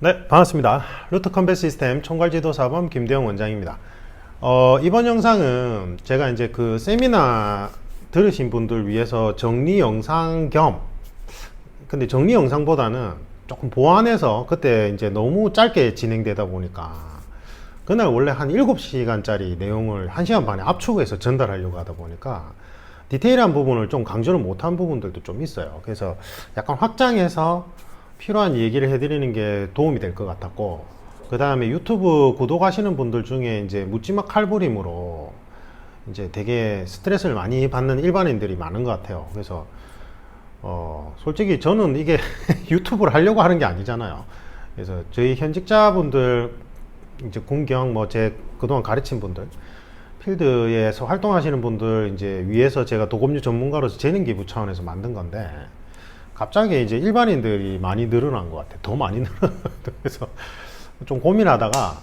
네, 반갑습니다. 루트 컴뱃 시스템 총괄지도사범 김대영 원장입니다. 이번 영상은 제가 이제 그 세미나 들으신 분들 위해서 정리 영상 근데 정리 영상보다는 조금 보완해서 그때 이제 너무 짧게 진행되다 보니까 그날 원래 한 7시간짜리 내용을 1시간 반에 압축해서 전달하려고 하다 보니까 디테일한 부분을 좀 강조를 못한 부분들도 좀 있어요. 그래서 약간 확장해서 필요한 얘기를 해드리는 게 도움이 될 것 같았고, 그 다음에 유튜브 구독하시는 분들 중에 이제 묻지마 칼부림으로 이제 되게 스트레스를 많이 받는 일반인들이 많은 것 같아요. 그래서 솔직히 저는 이게 유튜브를 하려고 하는 게 아니잖아요. 그래서 저희 현직자분들, 이제 군경 뭐 제 그동안 가르친 분들, 필드에서 활동하시는 분들 이제 위에서 제가 도검류 전문가로서 재능 기부 차원에서 만든 건데, 갑자기 이제 일반인들이 많이 늘어난 것 같아요. 더 많이 늘어났어요. 그래서 좀 고민하다가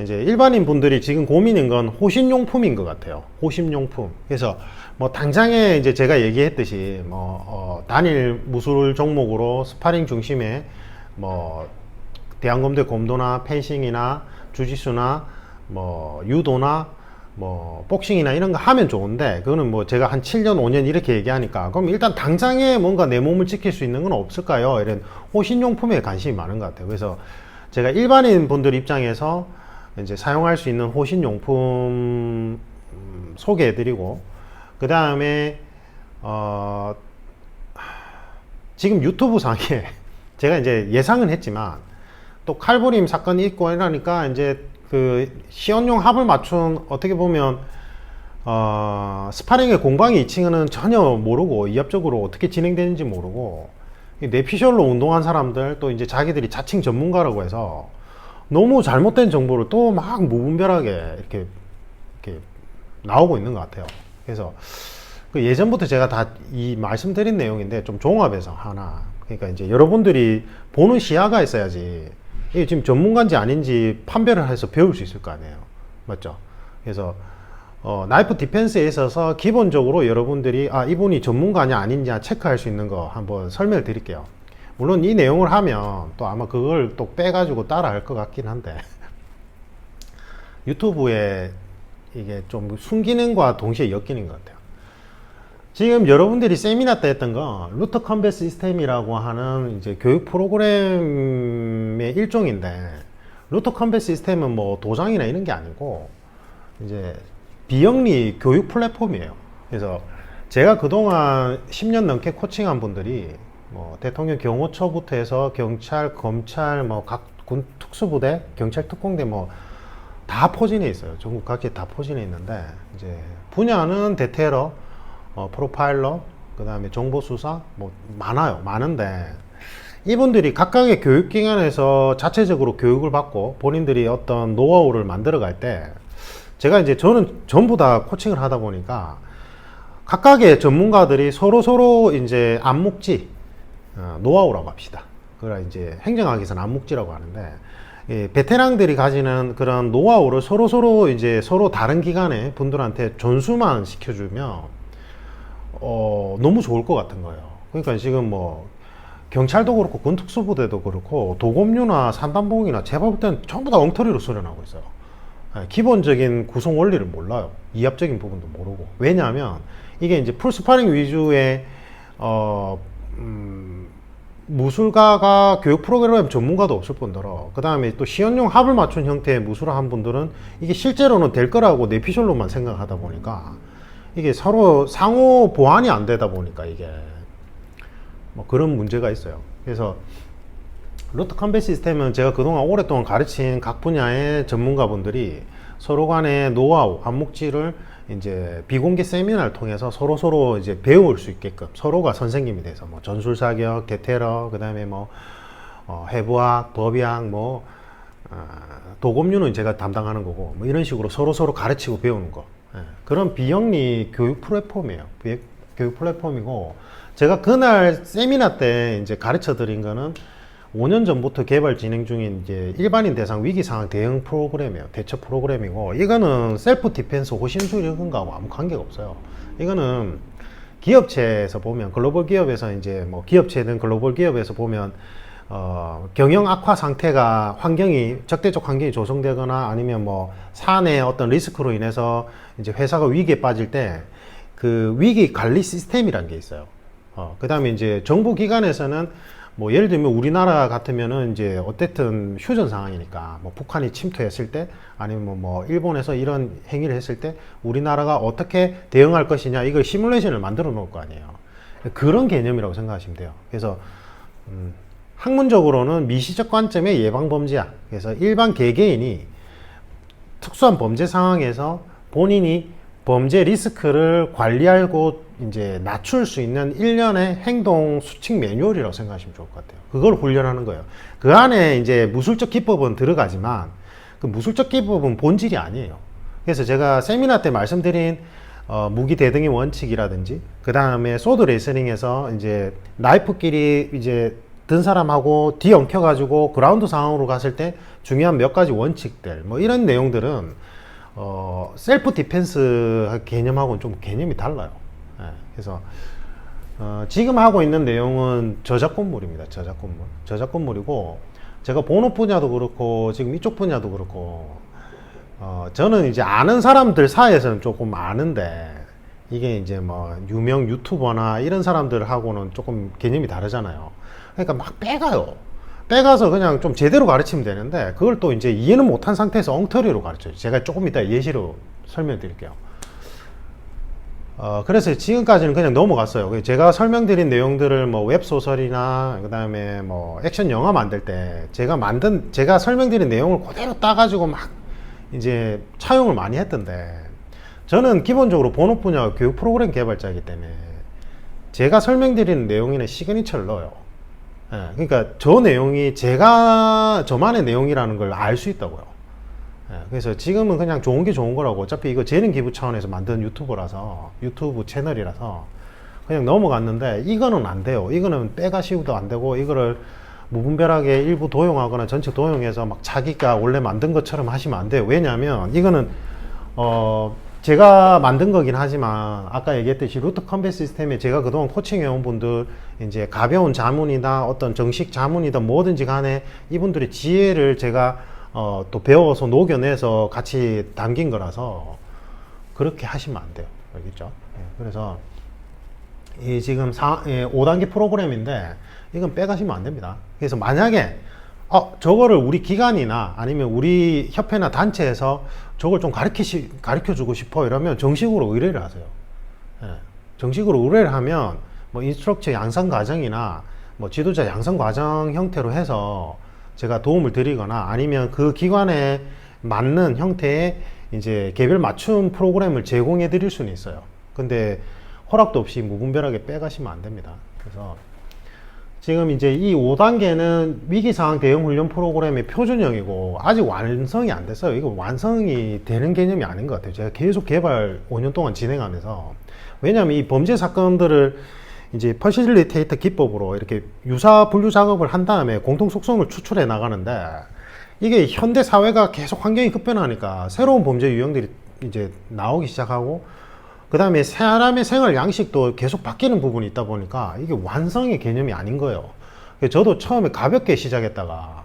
이제 일반인 분들이 지금 고민인 건 호신용품인 것 같아요. 호신용품. 그래서 뭐 당장에 이제 제가 얘기했듯이 단일 무술 종목으로 스파링 중심의 뭐 대한검대 검도나 펜싱이나 주짓수나 뭐 유도나 뭐 복싱이나 이런 거 하면 좋은데, 그거는 뭐 제가 한 7년 5년 이렇게 얘기하니까 그럼 일단 당장에 뭔가 내 몸을 지킬 수 있는 건 없을까요? 이런 호신용품에 관심이 많은 것 같아요. 그래서 제가 일반인 분들 입장에서 이제 사용할 수 있는 호신용품 소개해드리고, 그 다음에 지금 유튜브 상에 제가 이제 예상은 했지만 또 칼부림 사건이 있고 이러니까 이제 그 시연용 합을 맞춘, 어떻게 보면 스파링의 공방이 2층은 전혀 모르고 이합적으로 어떻게 진행되는지 모르고 뇌피셜로 운동한 사람들, 또 이제 자기들이 자칭 전문가라고 해서 너무 잘못된 정보를 또 막 무분별하게 이렇게 나오고 있는 것 같아요. 그래서 그 예전부터 제가 다 이 말씀드린 내용인데 좀 종합해서 하나, 그러니까 이제 여러분들이 보는 시야가 있어야지 이게 지금 전문가인지 아닌지 판별을 해서 배울 수 있을 거 아니에요. 맞죠? 그래서 나이프 디펜스에 있어서 기본적으로 여러분들이 이분이 전문가냐 아닌지 체크할 수 있는 거 한번 설명을 드릴게요. 물론 이 내용을 하면 또 아마 그걸 또 빼가지고 따라 할 것 같긴 한데 유튜브에 이게 좀 순기능과 동시에 엮이는 것 같아요. 지금 여러분들이 세미나 때 했던 거 루트 컴뱃 시스템이라고 하는 이제 교육 프로그램의 일종인데, 루트 컴뱃 시스템은 뭐 도장이나 이런 게 아니고 이제 비영리 교육 플랫폼이에요. 그래서 제가 그동안 10년 넘게 코칭한 분들이 뭐 대통령 경호처부터 해서 경찰, 검찰, 뭐 각 군 특수부대, 경찰 특공대 뭐 다 포진해 있어요. 전국 각지에 다 포진해 있는데, 이제 분야는 대테러, 프로파일러, 그 다음에 정보수사, 뭐 많은데 이분들이 각각의 교육기관에서 자체적으로 교육을 받고 본인들이 어떤 노하우를 만들어 갈 때, 제가 이제 저는 전부 다 코칭을 하다 보니까 각각의 전문가들이 서로 이제 암묵지, 노하우라고 합시다. 그걸 이제 행정학에서는 암묵지라고 하는데, 베테랑들이 가지는 그런 노하우를 서로 이제 서로 다른 기관의 분들한테 전수만 시켜주면 너무 좋을 것 같은 거예요. 그러니까 지금 뭐 경찰도 그렇고 군특수부대도 그렇고 도검류나 산단봉이나 제가 볼 때는 전부 다 엉터리로 수련하고 있어요. 기본적인 구성 원리를 몰라요. 이합적인 부분도 모르고. 왜냐하면 이게 이제 풀스파링 위주의 무술가가 교육 프로그램 전문가도 없을 뿐더러, 그 다음에 또 시연용 합을 맞춘 형태의 무술을 한 분들은 이게 실제로는 될 거라고 뇌피셜로만 생각하다 보니까 이게 서로 상호 보완이 안 되다 보니까 이게 뭐 그런 문제가 있어요. 그래서 루트 컴뱃 시스템은 제가 그동안 오랫동안 가르친 각 분야의 전문가분들이 서로 간의 노하우, 암묵지를 이제 비공개 세미나를 통해서 서로 이제 배울 수 있게끔 서로가 선생님이 돼서 뭐 전술사격, 대테러, 그 다음에 뭐 해부학, 법의학, 뭐 도검류는 제가 담당하는 거고, 뭐 이런 식으로 서로 가르치고 배우는 거. 그런 비영리 교육 플랫폼이에요. 교육 플랫폼이고, 제가 그날 세미나 때 이제 가르쳐 드린 거는 5년 전부터 개발 진행 중인 이제 일반인 대상 위기 상황 대응 프로그램이에요. 대처 프로그램이고, 이거는 셀프 디펜스 호신술 이런 거하고 아무 관계가 없어요. 이거는 기업체에서 보면, 글로벌 기업에서 이제 뭐 기업체든 글로벌 기업에서 보면 경영 악화 상태가 적대적 환경이 조성되거나 아니면 뭐 사안의 어떤 리스크로 인해서 이제 회사가 위기에 빠질 때 그 위기 관리 시스템이라는 게 있어요. 그 다음에 이제 정부 기관에서는 뭐 예를 들면 우리나라 같으면은 이제 어쨌든 휴전 상황이니까 뭐 북한이 침투했을 때 아니면 뭐 일본에서 이런 행위를 했을 때 우리나라가 어떻게 대응할 것이냐 이걸 시뮬레이션을 만들어 놓을 거 아니에요. 그런 개념이라고 생각하시면 돼요. 그래서 학문적으로는 미시적 관점의 예방범죄야. 그래서 일반 개개인이 특수한 범죄 상황에서 본인이 범죄 리스크를 관리하고 이제 낮출 수 있는 일련의 행동 수칙 매뉴얼이라고 생각하시면 좋을 것 같아요. 그걸 훈련하는 거예요. 그 안에 이제 무술적 기법은 들어가지만 그 무술적 기법은 본질이 아니에요. 그래서 제가 세미나 때 말씀드린 무기 대등의 원칙이라든지 그 다음에 소드 레슬링에서 이제 나이프끼리 이제 든 사람하고 뒤 엉켜가지고 그라운드 상황으로 갔을 때 중요한 몇 가지 원칙들 뭐 이런 내용들은 셀프 디펜스 개념하고는 좀 개념이 달라요. 예, 그래서 지금 하고 있는 내용은 저작권물입니다. 저작권물이고 제가 본업 분야도 그렇고 지금 이쪽 분야도 그렇고 저는 이제 아는 사람들 사이에서는 조금 아는데 이게 이제 뭐 유명 유튜버나 이런 사람들하고는 조금 개념이 다르잖아요. 그러니까 막 빼가서 그냥 좀 제대로 가르치면 되는데 그걸 또 이제 이해는 못한 상태에서 엉터리로 가르쳐요. 제가 조금 이따 예시로 설명드릴게요. 그래서 지금까지는 그냥 넘어갔어요. 제가 설명드린 내용들을 뭐 웹소설이나 그 다음에 뭐 액션 영화 만들 때 제가 설명드린 내용을 그대로 따가지고 막 이제 차용을 많이 했던데 저는 기본적으로 본업 분야가 교육 프로그램 개발자이기 때문에 제가 설명드리는 내용에는 시그니처를 넣어요. 예, 그러니까 저 내용이 저만의 내용이라는 걸 알 수 있다고요. 예, 그래서 지금은 그냥 좋은 게 좋은 거라고 어차피 이거 재능 기부 차원에서 만든 유튜브 채널이라서 그냥 넘어갔는데 이거는 안 돼요. 이거는 빼가시고도 안 되고 이거를 무분별하게 일부 도용하거나 전체 도용해서 막 자기가 원래 만든 것처럼 하시면 안 돼요. 왜냐하면 이거는 제가 만든 거긴 하지만 아까 얘기했듯이 루트 컴뱃 시스템에 제가 그동안 코칭해온 분들 이제 가벼운 자문이나 어떤 정식 자문이든 뭐든지 간에 이분들의 지혜를 제가 또 배워서 녹여내서 같이 담긴 거라서 그렇게 하시면 안 돼요. 알겠죠? 그래서 이 지금 5단계 프로그램인데 이건 빼가시면 안 됩니다. 그래서 만약에 저거를 우리 기관이나 아니면 우리 협회나 단체에서 저걸 좀 가르쳐 주고 싶어 이러면 정식으로 의뢰를 하세요. 예, 정식으로 의뢰를 하면 뭐 인스트럭처 양성 과정이나 뭐 지도자 양성 과정 형태로 해서 제가 도움을 드리거나 아니면 그 기관에 맞는 형태의 이제 개별 맞춤 프로그램을 제공해 드릴 수는 있어요. 근데 허락도 없이 무분별하게 빼가시면 안 됩니다. 그래서 지금 이제 이 5단계는 위기상황 대응 훈련 프로그램의 표준형이고 아직 완성이 안 됐어요. 이거 완성이 되는 개념이 아닌 것 같아요. 제가 계속 개발 5년 동안 진행하면서 왜냐하면 이 범죄 사건들을 이제 퍼실리테이터 기법으로 이렇게 유사 분류 작업을 한 다음에 공통 속성을 추출해 나가는데 이게 현대 사회가 계속 환경이 급변하니까 새로운 범죄 유형들이 이제 나오기 시작하고 그 다음에 사람의 생활 양식도 계속 바뀌는 부분이 있다 보니까 이게 완성의 개념이 아닌 거예요. 저도 처음에 가볍게 시작했다가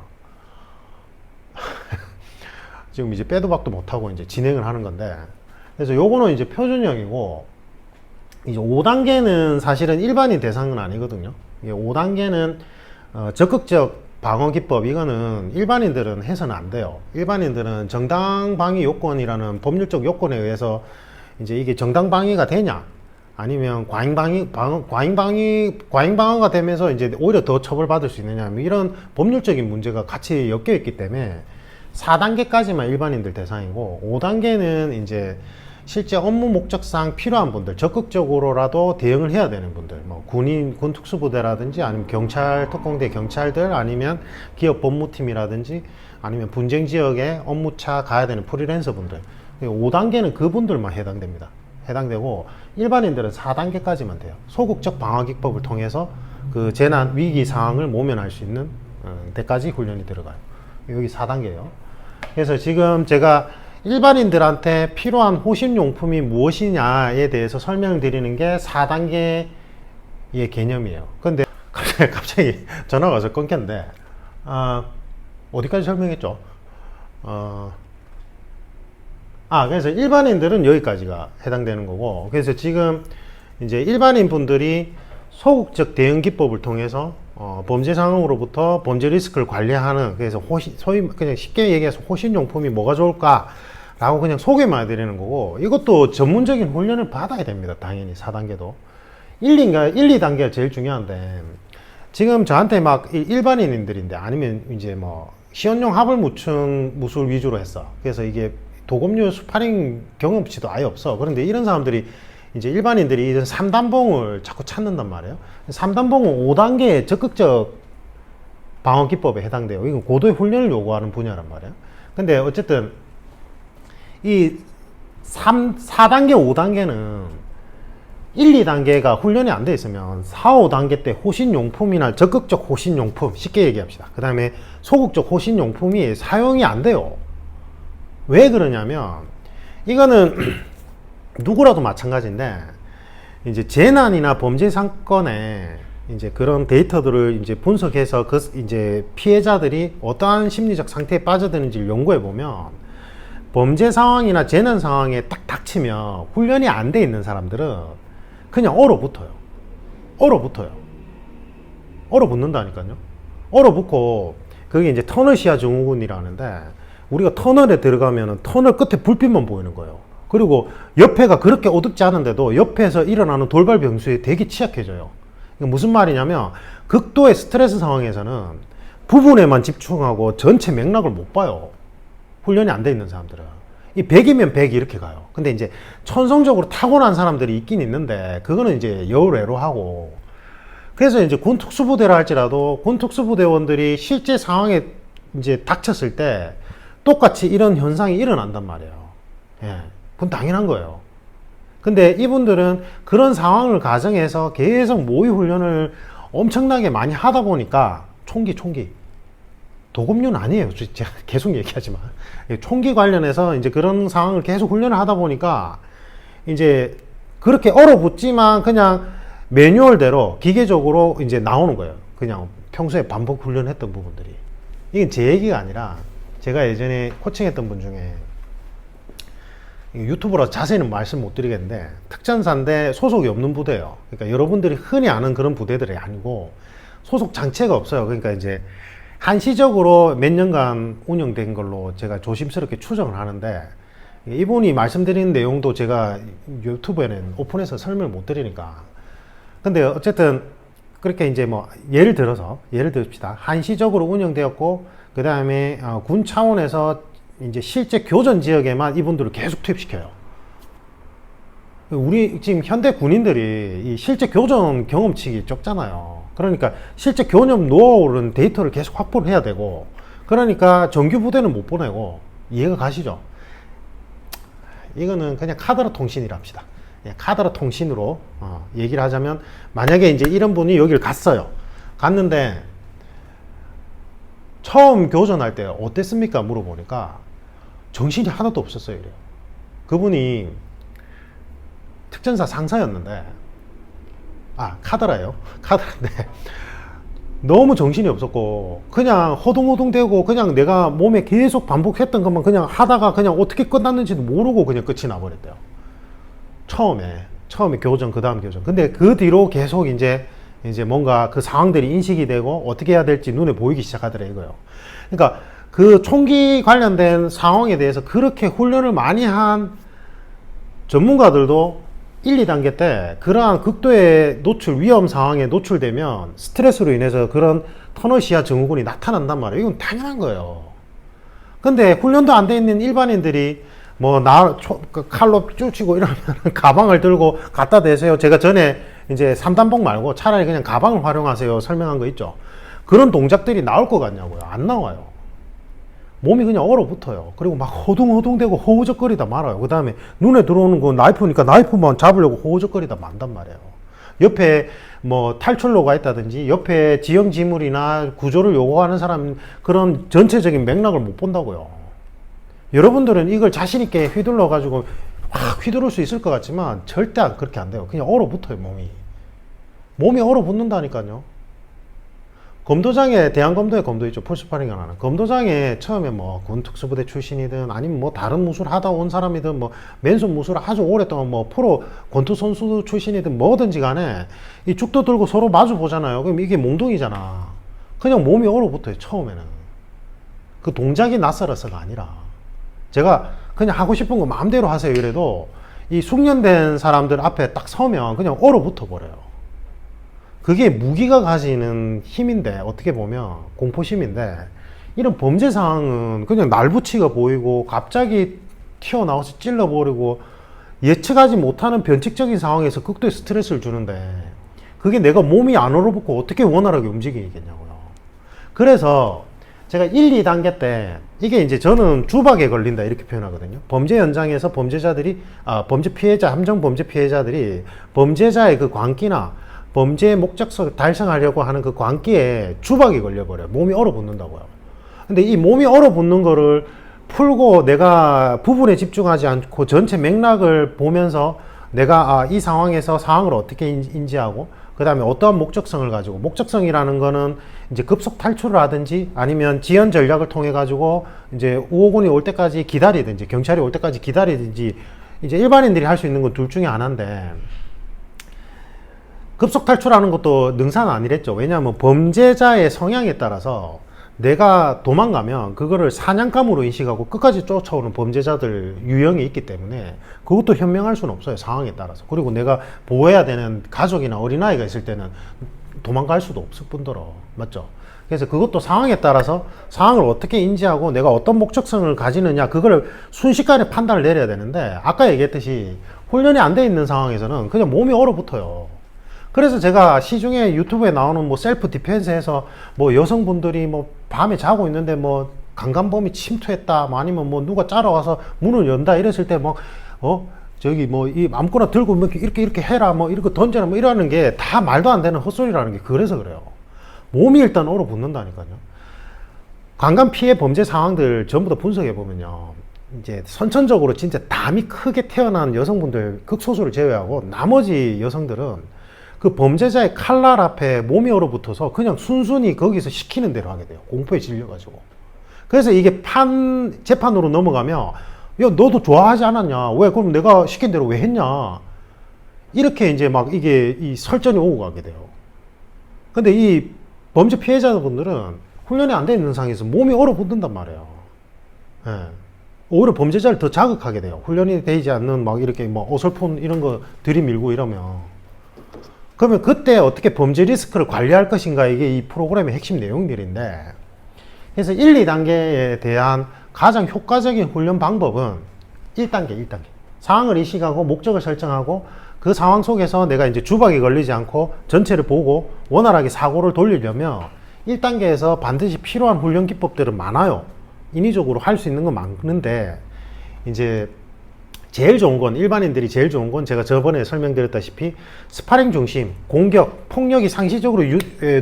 지금 이제 빼도 박도 못하고 이제 진행을 하는 건데 그래서 요거는 이제 표준형이고 이제 5단계는 사실은 일반인 대상은 아니거든요. 5단계는 적극적 방어 기법 이거는 일반인들은 해서는 안 돼요. 일반인들은 정당 방위 요건이라는 법률적 요건에 의해서 이제 이게 정당 방위가 되냐 아니면 과잉 방어가 되면서 이제 오히려 더 처벌받을 수 있느냐 이런 법률적인 문제가 같이 엮여 있기 때문에 4단계까지만 일반인들 대상이고 5단계는 이제 실제 업무 목적상 필요한 분들 적극적으로라도 대응을 해야 되는 분들 뭐 군 특수부대라든지 아니면 경찰 특공대 경찰들 아니면 기업 법무팀이라든지 아니면 분쟁 지역에 업무차 가야 되는 프리랜서 분들 5단계는 그분들만 해당되고 일반인들은 4단계까지만 돼요. 소극적 방어 기법을 통해서 그 재난 위기 상황을 모면할 수 있는 데까지 훈련이 들어가요. 여기 4단계예요. 그래서 지금 제가 일반인들한테 필요한 호신용품이 무엇이냐에 대해서 설명드리는 게 4단계의 개념이에요. 근데 갑자기 전화가 와서 끊겼는데, 어디까지 설명했죠? 그래서 일반인들은 여기까지가 해당되는 거고, 그래서 지금 이제 일반인 분들이 소극적 대응 기법을 통해서 범죄 상황으로부터 범죄 리스크를 관리하는, 그래서 소위 그냥 쉽게 얘기해서 호신용품이 뭐가 좋을까라고 그냥 소개만 해드리는 거고, 이것도 전문적인 훈련을 받아야 됩니다. 당연히 4단계도. 1, 2단계가 제일 중요한데, 지금 저한테 막 일반인들인데, 아니면 이제 뭐 시연용 하불무층 무술 위주로 했어. 그래서 이게 도검류 스파링 경험치도 아예 없어. 그런데 이런 사람들이 이제 일반인들이 이런 3단봉을 자꾸 찾는단 말이에요. 3단봉은 5단계의 적극적 방어 기법에 해당돼요. 이건 고도의 훈련을 요구하는 분야란 말이에요. 근데 어쨌든 이 4단계, 5단계는 1, 2단계가 훈련이 안 돼 있으면 4, 5단계 때 호신용품이나 적극적 호신용품, 쉽게 얘기합시다. 그 다음에 소극적 호신용품이 사용이 안 돼요. 왜 그러냐면, 이거는 누구라도 마찬가지인데, 이제 재난이나 범죄 사건에 이제 그런 데이터들을 이제 분석해서 이제 피해자들이 어떠한 심리적 상태에 빠져드는지를 연구해 보면, 범죄 상황이나 재난 상황에 딱 닥치면 훈련이 안 돼 있는 사람들은 그냥 얼어붙어요. 얼어붙는다니까요. 얼어붙고, 그게 이제 터널 시야 증후군이라는데, 우리가 터널에 들어가면 터널 끝에 불빛만 보이는 거예요. 그리고 옆에가 그렇게 어둡지 않은데도 옆에서 일어나는 돌발 병수에 되게 취약해져요. 이게 무슨 말이냐면, 극도의 스트레스 상황에서는 부분에만 집중하고 전체 맥락을 못 봐요. 훈련이 안 돼 있는 사람들은. 이 100이면 100 이렇게 가요. 근데 이제 천성적으로 타고난 사람들이 있긴 있는데, 그거는 이제 여우래로하고, 그래서 이제 군 특수부대라 할지라도 군 특수부대원들이 실제 상황에 이제 닥쳤을 때 똑같이 이런 현상이 일어난단 말이에요. 예, 그건 당연한 거예요. 근데 이분들은 그런 상황을 가정해서 계속 모의 훈련을 엄청나게 많이 하다 보니까 총기 도검류는 아니에요. 제가 계속 얘기하지만 총기 관련해서 이제 그런 상황을 계속 훈련을 하다 보니까 이제 그렇게 얼어붙지만 그냥 매뉴얼대로 기계적으로 이제 나오는 거예요. 그냥 평소에 반복 훈련했던 부분들이. 이게 제 얘기가 아니라 제가 예전에 코칭했던 분 중에, 유튜브라서 자세히는 말씀 못 드리겠는데, 특전사인데 소속이 없는 부대예요. 그러니까 여러분들이 흔히 아는 그런 부대들이 아니고 소속 장치가 없어요. 그러니까 이제 한시적으로 몇 년간 운영된 걸로 제가 조심스럽게 추정을 하는데, 이분이 말씀드리는 내용도 제가 유튜브에는 오픈해서 설명을 못 드리니까. 근데 어쨌든 그렇게 이제 뭐 예를 듭시다. 한시적으로 운영되었고, 그 다음에 군 차원에서 이제 실제 교전 지역에만 이분들을 계속 투입시켜요. 우리 지금 현대 군인들이 이 실제 교전 경험치가 적잖아요. 그러니까 실제 교전 노하우는 데이터를 계속 확보를 해야 되고, 그러니까 정규 부대는 못 보내고. 이해가 가시죠? 이거는 그냥 카더라 통신이라 합시다. 예, 카더라 통신으로 얘기를 하자면, 만약에 이제 이런 분이 여기를 갔는데 처음 교전할 때 어땠습니까? 물어보니까 정신이 하나도 없었어요. 이래요. 그분이 특전사 상사였는데, 카더라예요. 카더라인데 너무 정신이 없었고, 그냥 허둥허둥대고, 그냥 내가 몸에 계속 반복했던 것만 그냥 하다가 그냥 어떻게 끝났는지도 모르고 그냥 끝이 나버렸대요. 처음에 교전, 그 다음 교전. 근데 그 뒤로 계속 이제 뭔가 그 상황들이 인식이 되고 어떻게 해야 될지 눈에 보이기 시작하더래, 이거요. 그러니까 그 총기 관련된 상황에 대해서 그렇게 훈련을 많이 한 전문가들도 1, 2단계 때 그러한 극도의 위험 상황에 노출되면 스트레스로 인해서 그런 터널 시야 증후군이 나타난단 말이에요. 이건 당연한 거예요. 근데 훈련도 안 돼 있는 일반인들이 칼로 쭈치고 이러면 가방을 들고 갖다 대세요. 제가 전에 이제 3단봉 말고 차라리 그냥 가방을 활용하세요 설명한 거 있죠. 그런 동작들이 나올 것 같냐고요. 안 나와요. 몸이 그냥 얼어붙어요. 그리고 막 허둥허둥대고 허우적거리다 말아요. 그 다음에 눈에 들어오는 거 나이프니까 나이프만 잡으려고 허우적거리다 만단 말이에요. 옆에 뭐 탈출로가 있다든지 옆에 지형지물이나 구조를 요구하는 사람, 그런 전체적인 맥락을 못 본다고요. 여러분들은 이걸 자신있게 휘둘러 가지고 확 휘두를 수 있을 것 같지만 절대 그렇게 안 돼요. 그냥 얼어붙어요. 몸이 얼어붙는다니까요. 검도장에 대한검도에 검도 있죠. 풀스파링을 하는 검도장에 처음에 뭐 군특수부대 출신이든 아니면 뭐 다른 무술 하다 온 사람이든 뭐 맨손 무술을 아주 오랫동안 뭐 프로 권투 선수 출신이든 뭐든지 간에 이 죽도 들고 서로 마주 보잖아요. 그럼 이게 몽둥이잖아. 그냥 몸이 얼어붙어요. 처음에는 그 동작이 낯설어서가 아니라 제가 그냥 하고 싶은 거 마음대로 하세요 이래도 이 숙련된 사람들 앞에 딱 서면 그냥 얼어붙어 버려요. 그게 무기가 가지는 힘인데 어떻게 보면 공포심인데 이런 범죄 상황은 그냥 날붙이가 보이고 갑자기 튀어나와서 찔러버리고 예측하지 못하는 변칙적인 상황에서 극도의 스트레스를 주는데 그게 내가 몸이 안 얼어붙고 어떻게 원활하게 움직이겠냐고요. 그래서 제가 1, 2단계 때 이게 이제 저는 주박에 걸린다 이렇게 표현하거든요. 범죄 현장에서 범죄자들이 범죄 피해자, 함정 범죄 피해자들이 범죄자의 그 광기나 범죄의 목적성을 달성하려고 하는 그 광기에 주박이 걸려버려요. 몸이 얼어붙는다고요. 근데 이 몸이 얼어붙는 거를 풀고 내가 부분에 집중하지 않고 전체 맥락을 보면서 내가 이 상황에서 상황을 어떻게 인지하고 그 다음에 어떠한 목적성을 가지고 목적성이라는 거는 이제 급속 탈출을 하든지 아니면 지연 전략을 통해 가지고 이제 우호군이 올 때까지 기다리든지 경찰이 올 때까지 기다리든지 이제 일반인들이 할 수 있는 건 둘 중에 하나인데 급속 탈출하는 것도 능사는 아니랬죠. 왜냐하면 범죄자의 성향에 따라서 내가 도망가면 그거를 사냥감으로 인식하고 끝까지 쫓아오는 범죄자들 유형이 있기 때문에 그것도 현명할 수는 없어요. 상황에 따라서. 그리고 내가 보호해야 되는 가족이나 어린아이가 있을 때는 도망갈 수도 없을 뿐더러. 맞죠? 그래서 그것도 상황에 따라서 상황을 어떻게 인지하고 내가 어떤 목적성을 가지느냐 그거를 순식간에 판단을 내려야 되는데 아까 얘기했듯이 훈련이 안 돼 있는 상황에서는 그냥 몸이 얼어붙어요. 그래서 제가 시중에 유튜브에 나오는 뭐 셀프 디펜스에서 뭐 여성분들이 뭐 밤에 자고 있는데 뭐 강간범이 침투했다 뭐 아니면 뭐 누가 짜러 와서 문을 연다 이랬을 때 뭐 저기 뭐 이 아무거나 들고 뭐 이렇게 해라 뭐 이렇게 던져라 뭐 이러는 게 다 말도 안 되는 헛소리라는 게 그래서 그래요. 몸이 일단 얼어붙는다니까요. 강간 피해 범죄 상황들 전부 다 분석해 보면요. 이제 선천적으로 진짜 담이 크게 태어난 여성분들 극소수를 제외하고 나머지 여성들은 그 범죄자의 칼날 앞에 몸이 얼어붙어서 그냥 순순히 거기서 시키는 대로 하게 돼요. 공포에 질려가지고. 그래서 이게 재판으로 넘어가면, 야, 너도 좋아하지 않았냐? 왜, 그럼 내가 시킨 대로 왜 했냐? 이렇게 이제 막 이게 이 설전이 오고 가게 돼요. 근데 이 범죄 피해자분들은 훈련이 안 돼 있는 상황에서 몸이 얼어붙는단 말이에요. 예. 오히려 범죄자를 더 자극하게 돼요. 훈련이 되지 않는 막 이렇게 뭐 어설픈 이런 거 들이밀고 이러면. 그러면 그때 어떻게 범죄 리스크를 관리할 것인가 이게 이 프로그램의 핵심 내용들인데 그래서 1, 2단계에 대한 가장 효과적인 훈련 방법은 1단계 상황을 인식하고 목적을 설정하고 그 상황 속에서 내가 이제 주박이 걸리지 않고 전체를 보고 원활하게 사고를 돌리려면 1단계에서 반드시 필요한 훈련 기법들은 많아요. 인위적으로 할 수 있는 건 많은데 이제 제일 좋은 건 일반인들이 제일 좋은 건 제가 저번에 설명드렸다시피 스파링 중심, 공격, 폭력이 상시적으로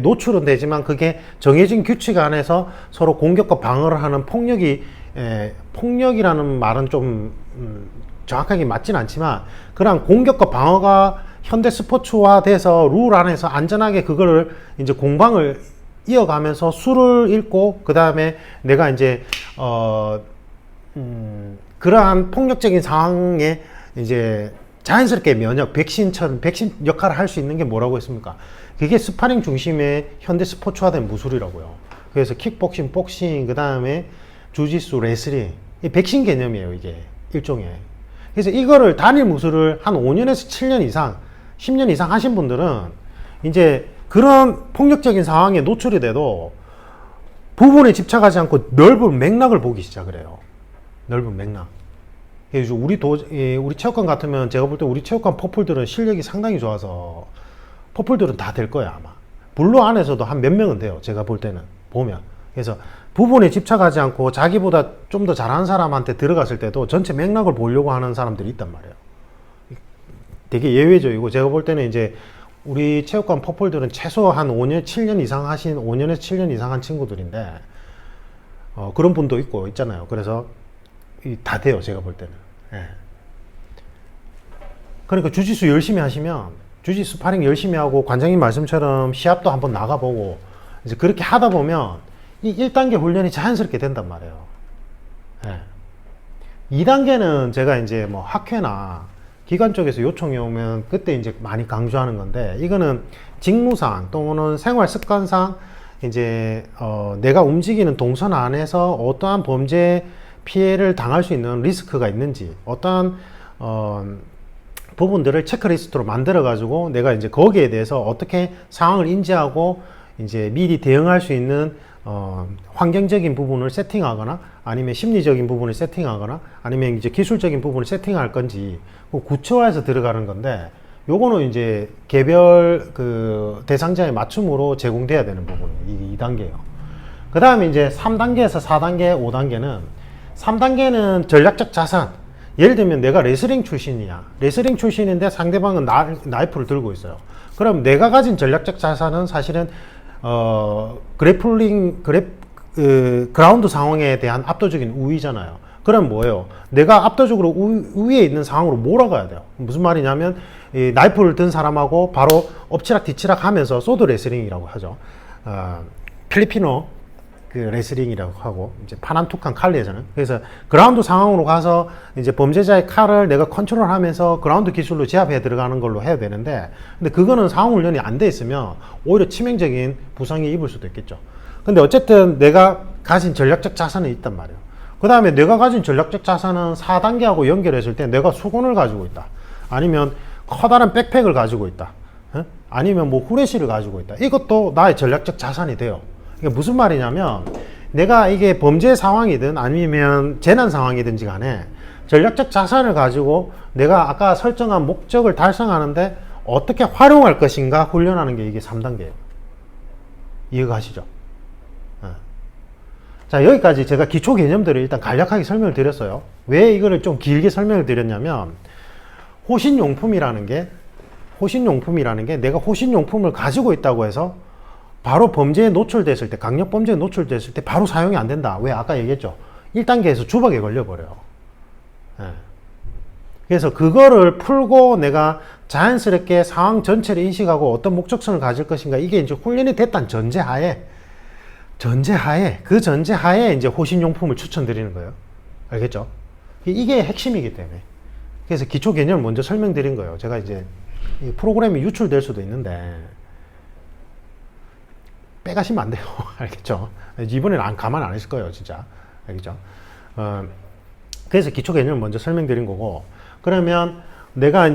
노출은 되지만 그게 정해진 규칙 안에서 서로 공격과 방어를 하는 폭력이라는 말은 좀 정확하게 맞진 않지만 그런 공격과 방어가 현대 스포츠화 돼서 룰 안에서 안전하게 그거를 이제 공방을 이어가면서 수를 읽고 그 다음에 내가 이제 그러한 폭력적인 상황에 이제 자연스럽게 백신처럼 백신 역할을 할 수 있는 게 뭐라고 했습니까? 그게 스파링 중심의 현대 스포츠화된 무술이라고요. 그래서 킥복싱, 복싱, 그 다음에 주짓수, 레슬링, 이 백신 개념이에요, 이게 일종의. 그래서 이거를 단일 무술을 한 5년에서 7년 이상, 10년 이상 하신 분들은 이제 그런 폭력적인 상황에 노출이 돼도 부분에 집착하지 않고 넓은 맥락을 보기 시작을 해요. 넓은 맥락. 그래서 우리 체육관 같으면 제가 볼 때 우리 체육관 퍼플들은 실력이 상당히 좋아서 퍼플들은 다 될 거야 아마. 블루 안에서도 한 몇 명은 돼요. 제가 볼 때는 보면. 그래서 부분에 집착하지 않고 자기보다 좀 더 잘하는 사람한테 들어갔을 때도 전체 맥락을 보려고 하는 사람들이 있단 말이에요. 되게 예외적이고 제가 볼 때는 이제 우리 체육관 퍼플들은 최소 한 5년, 7년 이상 하신 5년에서 7년 이상 한 친구들인데 그런 분도 있고 있잖아요. 그래서 다 돼요. 제가 볼 때는. 예. 그러니까 주짓수 열심히 하시면 주짓수 스파링 열심히 하고 관장님 말씀처럼 시합도 한번 나가보고 이제 그렇게 하다 보면 이 1단계 훈련이 자연스럽게 된단 말이에요. 예. 2단계는 제가 이제 뭐 학회나 기관 쪽에서 요청이 오면 그때 이제 많이 강조하는 건데, 이거는 직무상 또는 생활 습관상 이제 내가 움직이는 동선 안에서 어떠한 범죄 피해를 당할 수 있는 리스크가 있는지, 어떠한 부분들을 체크리스트로 만들어 가지고 내가 이제 거기에 대해서 어떻게 상황을 인지하고 이제 미리 대응할 수 있는 환경적인 부분을 세팅하거나 아니면 심리적인 부분을 세팅하거나 아니면 이제 기술적인 부분을 세팅할 건지 구체화해서 들어가는 건데, 요거는 이제 개별 그 대상자에 맞춤으로 제공돼야 되는 부분이에요. 이게 2단계예요. 그 다음에 이제 3단계에서 4단계, 5단계는 3단계는 전략적 자산. 예를 들면 내가 레슬링 출신이야. 레슬링 출신인데 상대방은 나이프를 들고 있어요. 그럼 내가 가진 전략적 자산은 사실은 그라운드 상황에 대한 압도적인 우위잖아요. 그럼 뭐예요? 내가 압도적으로 우위에 있는 상황으로 몰아가야 돼요. 무슨 말이냐면 이 나이프를 든 사람하고 바로 엎치락 뒤치락 하면서 소드 레슬링이라고 하죠. 필리피노 그 레슬링이라고 하고, 이제 파란툭한 칼리에서는. 그래서 그라운드 상황으로 가서 이제 범죄자의 칼을 내가 컨트롤하면서 그라운드 기술로 제압해 들어가는 걸로 해야 되는데, 근데 그거는 상황 훈련이 안 돼 있으면 오히려 치명적인 부상이 입을 수도 있겠죠. 근데 어쨌든 내가 가진 전략적 자산은 있단 말이에요. 그 다음에 내가 가진 전략적 자산은 4단계하고 연결했을 때 내가 수건을 가지고 있다. 아니면 커다란 백팩을 가지고 있다. 아니면 뭐 후레쉬를 가지고 있다. 이것도 나의 전략적 자산이 돼요. 이게 무슨 말이냐면, 내가 이게 범죄 상황이든 아니면 재난 상황이든지 간에 전략적 자산을 가지고 내가 아까 설정한 목적을 달성하는데 어떻게 활용할 것인가 훈련하는 게 이게 3단계예요. 이해가시죠? 자, 여기까지 제가 기초 개념들을 일단 간략하게 설명을 드렸어요. 왜 이거를 좀 길게 설명을 드렸냐면, 호신용품이라는 게 내가 호신용품을 가지고 있다고 해서 바로 범죄에 노출됐을 때, 강력범죄에 노출됐을 때 바로 사용이 안 된다. 왜? 아까 얘기했죠. 1단계에서 주박에 걸려버려요. 예. 그래서 그거를 풀고 내가 자연스럽게 상황 전체를 인식하고 어떤 목적성을 가질 것인가, 이게 이제 훈련이 됐다는 그 전제하에 이제 호신용품을 추천드리는 거예요. 알겠죠? 이게 핵심이기 때문에. 그래서 기초 개념을 먼저 설명드린 거예요. 제가 이제 이 프로그램이 유출될 수도 있는데 빼가시면 안 돼요. 알겠죠? 이번에는 가만 안 했을 거예요, 진짜. 알겠죠? 그래서 기초 개념을 먼저 설명드린 거고, 그러면 내가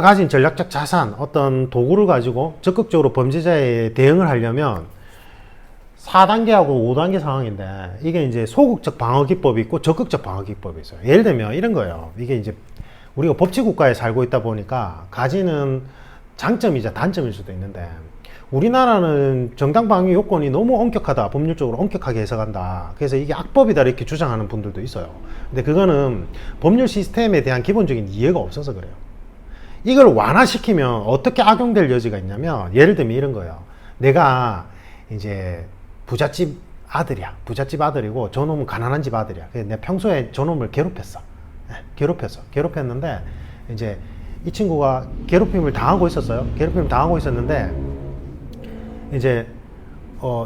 가진 전략적 자산, 어떤 도구를 가지고 적극적으로 범죄자에 대응을 하려면 4단계하고 5단계 상황인데, 이게 이제 소극적 방어 기법이 있고 적극적 방어 기법이 있어요. 예를 들면 이런 거예요. 이게 이제 우리가 법치국가에 살고 있다 보니까 가지는 장점이자 단점일 수도 있는데, 우리나라는 정당방위 요건이 너무 엄격하다, 법률적으로 엄격하게 해석한다, 그래서 이게 악법이다 이렇게 주장하는 분들도 있어요. 근데 그거는 법률 시스템에 대한 기본적인 이해가 없어서 그래요. 이걸 완화시키면 어떻게 악용될 여지가 있냐면, 예를 들면 이런 거예요. 내가 이제 부잣집 아들이고 저놈은 가난한 집 아들이야. 그래서 내가 평소에 저놈을 괴롭혔는데 이제 이 친구가 괴롭힘을 당하고 있었는데 이제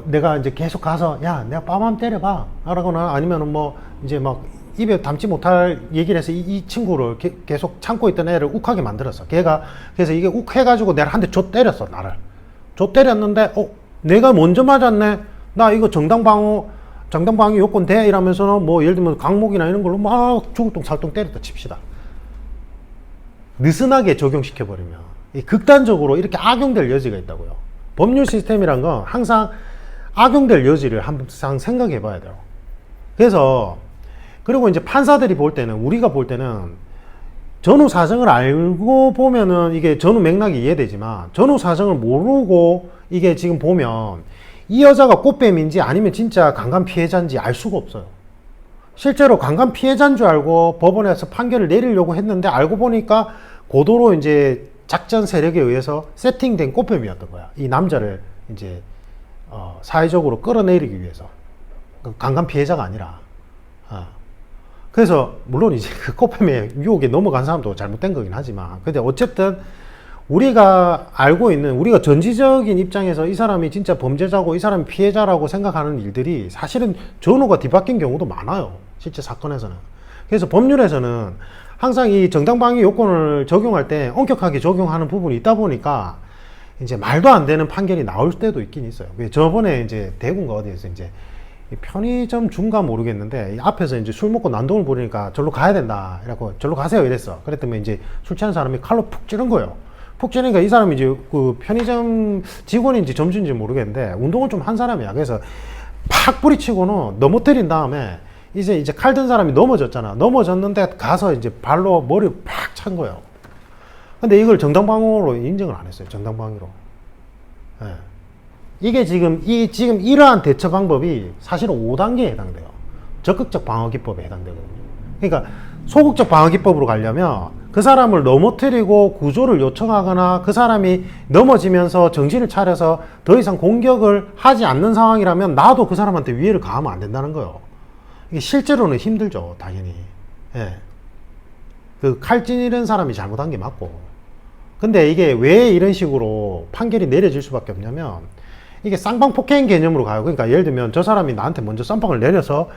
내가 이제 계속 가서, 야, 내가 빠밤 때려봐 라거나 아니면은 뭐 이제 막 입에 담지 못할 얘기를 해서 이 친구를 계속 참고 있던 애를 욱하게 만들었어. 그래서 이게 욱해가지고 내가 한 대 때렸어. 나를 때렸는데 내가 먼저 맞았네. 나 이거 정당방위 요건 돼? 이러면서는 뭐 예를 들면 강목이나 이런 걸로 막 죽을똥 살똥 때렸다 칩시다. 느슨하게 적용시켜버리면 극단적으로 이렇게 악용될 여지가 있다고요. 법률 시스템이란 건 항상 악용될 여지를 항상 생각해 봐야 돼요. 그리고 이제 판사들이 볼 때는, 우리가 볼 때는 전후 사정을 알고 보면은 이게 전후 맥락이 이해되지만, 전후 사정을 모르고 이게 지금 보면 이 여자가 꽃뱀인지 아니면 진짜 강간 피해자인지 알 수가 없어요. 실제로 강간 피해자인 줄 알고 법원에서 판결을 내리려고 했는데 알고 보니까 고도로 이제 작전 세력에 의해서 세팅된 꽃뱀이었던 거야. 이 남자를 이제 사회적으로 끌어내리기 위해서. 강간 피해자가 아니라. 그래서 물론 이제 그 꽃뱀의 유혹에 넘어간 사람도 잘못된 거긴 하지만, 근데 어쨌든 우리가 알고 있는, 우리가 전지적인 입장에서 이 사람이 진짜 범죄자고 이 사람이 피해자라고 생각하는 일들이 사실은 전후가 뒤바뀐 경우도 많아요. 실제 사건에서는. 그래서 법률에서는 항상 이 정당방위 요건을 적용할 때 엄격하게 적용하는 부분이 있다 보니까 이제 말도 안 되는 판결이 나올 때도 있긴 있어요. 저번에 이제 대구인가 어디에서 이제 편의점 중가 모르겠는데 앞에서 이제 술 먹고 난동을 부리니까 절로 가야 된다. 이래갖고 절로 가세요. 이랬어. 그랬더니 이제 술 취한 사람이 칼로 푹 찌른 거예요. 푹 찌르니까 이 사람이 이제 그 편의점 직원인지 점주인지 모르겠는데 운동을 좀 한 사람이야. 그래서 팍 뿌리치고는 넘어뜨린 다음에 이제 칼 든 사람이 넘어졌잖아. 넘어졌는데 가서 이제 발로 머리 팍 찬 거예요. 근데 이걸 정당방위로 인정을 안 했어요. 정당방위로. 예. 이게 지금 이러한 대처 방법이 사실은 5단계에 해당돼요. 적극적 방어 기법에 해당되거든요. 그러니까 소극적 방어 기법으로 가려면 그 사람을 넘어뜨리고 구조를 요청하거나 그 사람이 넘어지면서 정신을 차려서 더 이상 공격을 하지 않는 상황이라면 나도 그 사람한테 위해를 가하면 안 된다는 거예요. 이게 실제로는 힘들죠, 당연히. 예. 그 칼 찌른 사람이 잘못한 게 맞고. 근데 이게 왜 이런 식으로 판결이 내려질 수밖에 없냐면 이게 쌍방폭행 개념으로 가요. 그러니까 예를 들면 저 사람이 나한테 먼저 쌍방을 내려서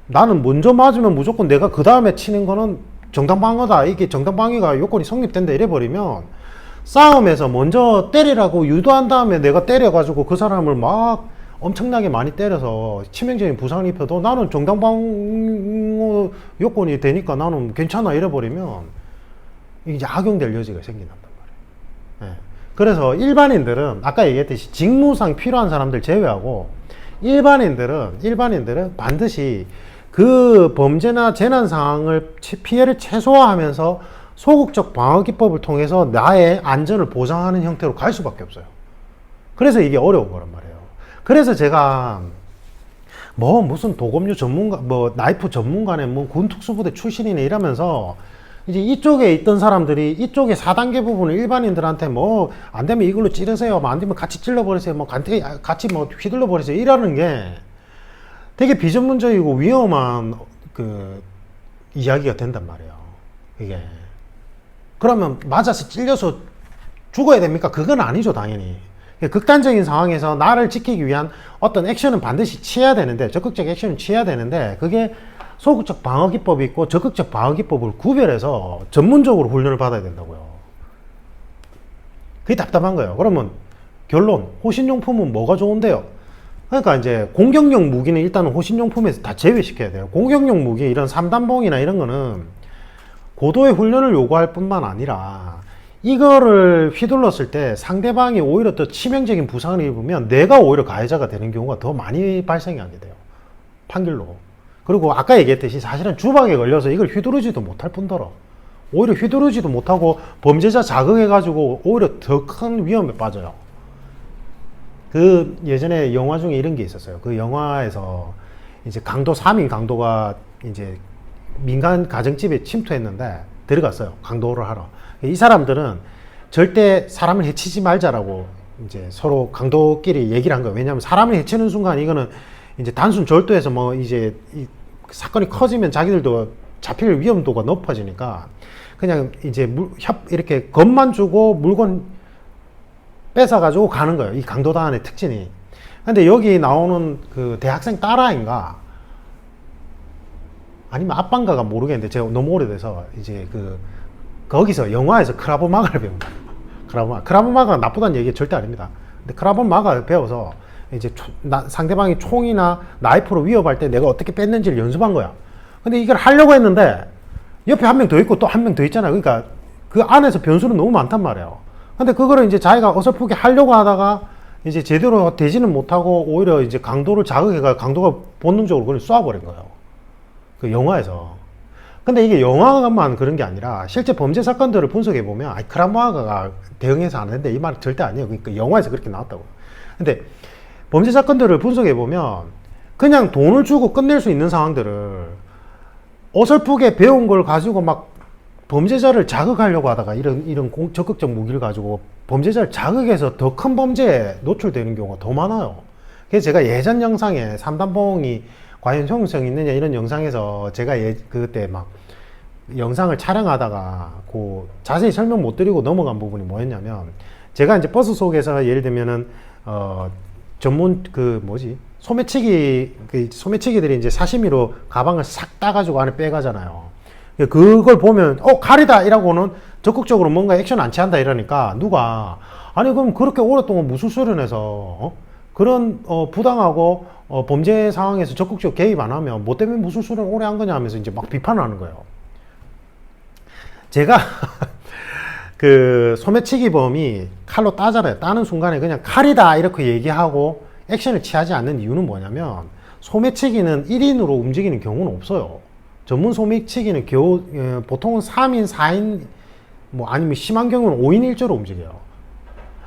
나는 먼저 맞으면 무조건 내가 그 다음에 치는 거는 정당방어다. 이게 정당방위가 요건이 성립된다 이래버리면 싸움에서 먼저 때리라고 유도한 다음에 내가 때려가지고 그 사람을 막 엄청나게 많이 때려서 치명적인 부상을 입혀도 나는 정당방어 요건이 되니까 나는 괜찮아 이래버리면 이제 악용될 여지가 생긴단 말이에요. 예. 그래서 일반인들은 아까 얘기했듯이 직무상 필요한 사람들 제외하고 일반인들은 반드시 그 범죄나 재난 상황을 피해를 최소화하면서 소극적 방어 기법을 통해서 나의 안전을 보장하는 형태로 갈 수밖에 없어요. 그래서 이게 어려운 거란 말이에요. 그래서 제가 무슨 도검류 전문가, 나이프 전문가네, 군 특수부대 출신이네 이러면서 이제 이쪽에 있던 사람들이 이쪽에 4단계 부분을 일반인들한테 안 되면 이걸로 찌르세요. 안 되면 같이 찔러버리세요. 같이 휘둘러버리세요. 이러는 게 되게 비전문적이고 위험한 그 이야기가 된단 말이에요. 이게. 그러면 맞아서 찔려서 죽어야 됩니까? 그건 아니죠, 당연히. 극단적인 상황에서 나를 지키기 위한 어떤 액션은 반드시 취해야 되는데, 적극적 액션을 취해야 되는데, 그게 소극적 방어 기법이 있고 적극적 방어 기법을 구별해서 전문적으로 훈련을 받아야 된다고요. 그게 답답한 거예요. 그러면 결론, 호신용품은 뭐가 좋은데요? 그러니까 이제 공격용 무기는 일단은 호신용품에서 다 제외시켜야 돼요. 공격용 무기, 이런 3단봉이나 이런 거는 고도의 훈련을 요구할 뿐만 아니라 이거를 휘둘렀을 때 상대방이 오히려 더 치명적인 부상을 입으면 내가 오히려 가해자가 되는 경우가 더 많이 발생하게 돼요. 판결로. 그리고 아까 얘기했듯이 사실은 주방에 걸려서 이걸 휘두르지도 못할 뿐더러 오히려 휘두르지도 못하고 범죄자 자극해가지고 오히려 더 큰 위험에 빠져요. 그 예전에 영화 중에 이런 게 있었어요. 그 영화에서 이제 3인 강도가 이제 민간 가정집에 침투했는데 들어갔어요. 강도를 하러. 이 사람들은 절대 사람을 해치지 말자라고 이제 서로 강도끼리 얘기를 한 거예요. 왜냐하면 사람을 해치는 순간 이거는 이제 단순 절도에서 이제 이 사건이 커지면 자기들도 잡힐 위험도가 높아지니까 그냥 이제 이렇게 겁만 주고 물건 뺏어가지고 가는 거예요. 이 강도단의 특징이. 근데 여기 나오는 그 대학생 딸아인가 아니면 아빠인가가 모르겠는데 제가 너무 오래돼서 이제 거기서 영화에서 크라브마가를 배운다. 크라브마가 나쁘다는 얘기 절대 아닙니다. 근데 크라브마가를 배워서 이제 상대방이 총이나 나이프로 위협할 때 내가 어떻게 뺐는지를 연습한 거야. 근데 이걸 하려고 했는데 옆에 한 명 더 있고 또 한 명 더 있잖아요. 그러니까 그 안에서 변수는 너무 많단 말이에요. 근데 그거를 이제 자기가 어설프게 하려고 하다가 이제 제대로 되지는 못하고 오히려 이제 강도를 자극해가 강도가 본능적으로 그걸 쏴버린 거예요. 그 영화에서. 근데 이게 영화만 그런 게 아니라 실제 범죄 사건들을 분석해 보면 크라브마가가 대응해서 안 했는데 이 말은 절대 아니에요. 그러니까 영화에서 그렇게 나왔다고. 근데 범죄 사건들을 분석해 보면 그냥 돈을 주고 끝낼 수 있는 상황들을 어설프게 배운 걸 가지고 막 범죄자를 자극하려고 하다가 이런 적극적 무기를 가지고 범죄자를 자극해서 더 큰 범죄에 노출되는 경우가 더 많아요. 그래서 제가 예전 영상에 3단봉이 과연 효용성이 있느냐 이런 영상에서 제가 그때 막 영상을 촬영하다가 그 자세히 설명 못 드리고 넘어간 부분이 뭐였냐면, 제가 이제 버스 속에서 예를 들면은 전문 그 뭐지 소매치기 그 소매치기들이 이제 사시미로 가방을 싹 따가지고 안에 빼가잖아요. 그걸 보면 칼이다 이라고는 적극적으로 뭔가 액션 안 취한다 이러니까 누가 아니 그럼 그렇게 오랫동안 무술수련 해서 그런 부당하고 범죄 상황에서 적극적으로 개입 안 하면 뭐 때문에 무술수련 오래 한 거냐 하면서 이제 막 비판하는 거예요. 제가 그 소매치기범이 칼로 따잖아요. 따는 순간에 그냥 칼이다 이렇게 얘기하고 액션을 취하지 않는 이유는 뭐냐면, 소매치기는 1인으로 움직이는 경우는 없어요. 전문 소매치기는 보통은 3인, 4인, 뭐 아니면 심한 경우는 5인 1조로 움직여요.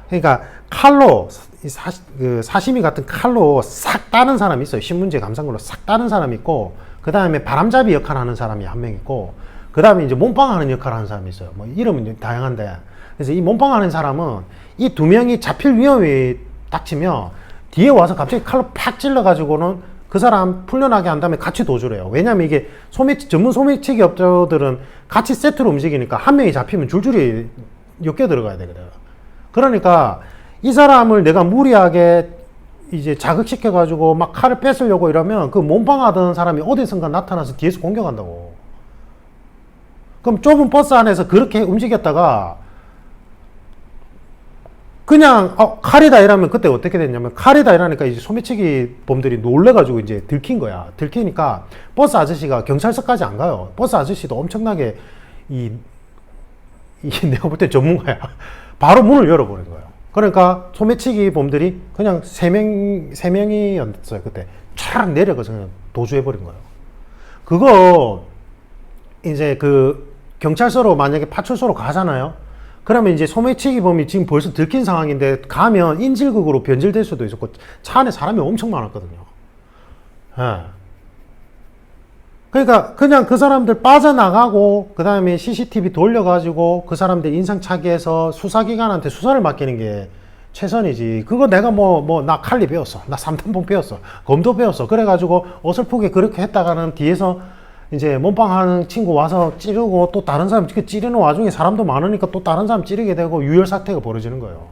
그러니까 칼로 사시미 같은 칼로 싹 따는 사람이 있어요. 신문지 감상글로 싹 따는 사람이 있고, 그 다음에 바람잡이 역할을 하는 사람이 한 명 있고, 그 다음에 이제 몸빵하는 역할을 하는 사람이 있어요. 뭐 이름은 다양한데, 그래서 이 몸빵하는 사람은 이 두 명이 잡힐 위험이 닥치면 뒤에 와서 갑자기 칼로 팍 찔러가지고는 그 사람 풀려나게 한 다음에 같이 도주를 해요. 왜냐면 이게 전문 소매치기 업자들은 같이 세트로 움직이니까 한 명이 잡히면 줄줄이 엮여 들어가야 되거든. 그러니까 이 사람을 내가 무리하게 이제 자극시켜가지고 막 칼을 뺏으려고 이러면 그 몸빵하던 사람이 어디선가 나타나서 뒤에서 공격한다고. 그럼 좁은 버스 안에서 그렇게 움직였다가 그냥 칼이다 이러면 그때 어떻게 됐냐면, 칼이다 이러니까 이제 소매치기 범들이 놀래가지고 이제 들킨 거야. 들키니까 버스 아저씨가 경찰서까지 안 가요. 버스 아저씨도 엄청나게 내가 볼 때 전문가야. 바로 문을 열어버린 거예요. 그러니까 소매치기 범들이 그냥 세 명이었어요. 그때 촤락 내려가서 그냥 도주해버린 거예요. 그거 이제 그 경찰서로 만약에 파출소로 가잖아요. 그러면 이제 소매치기 범이 지금 벌써 들킨 상황인데 가면 인질극으로 변질될 수도 있었고, 차 안에 사람이 엄청 많았거든요. 예. 그러니까 그냥 그 사람들 빠져나가고 그 다음에 CCTV 돌려가지고 그 사람들 인상착의 해서 수사기관한테 수사를 맡기는 게 최선이지. 그거 내가 나 칼리 배웠어, 나 삼탄봉 배웠어, 검도 배웠어, 그래가지고 어설프게 그렇게 했다가는 뒤에서 이제 몸빵하는 친구 와서 찌르고 또 다른 사람 찌르는 와중에 사람도 많으니까 또 다른 사람 찌르게 되고 유혈 사태가 벌어지는 거예요.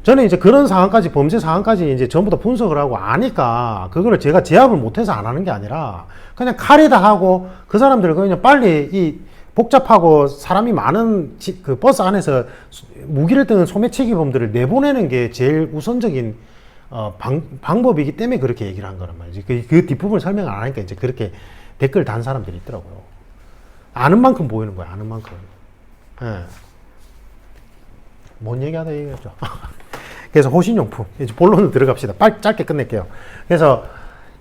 저는 이제 그런 상황까지, 범죄 상황까지 이제 전부 다 분석을 하고 아니까 그거를 제가 제압을 못해서 안 하는 게 아니라 그냥 칼이다 하고 그 사람들 그냥 빨리 이 복잡하고 사람이 많은 그 버스 안에서 무기를 드는 소매치기범들을 내보내는 게 제일 우선적인 방법이기 때문에 그렇게 얘기를 한 거란 말이지. 그 뒷부분을 설명 안 하니까 이제 그렇게 댓글 단 사람들이 있더라고요. 아는 만큼 보이는 거야, 아는 만큼. 예. 뭔 얘기하다 얘기했죠. 그래서 호신용품. 이제 본론으로 들어갑시다. 짧게 끝낼게요. 그래서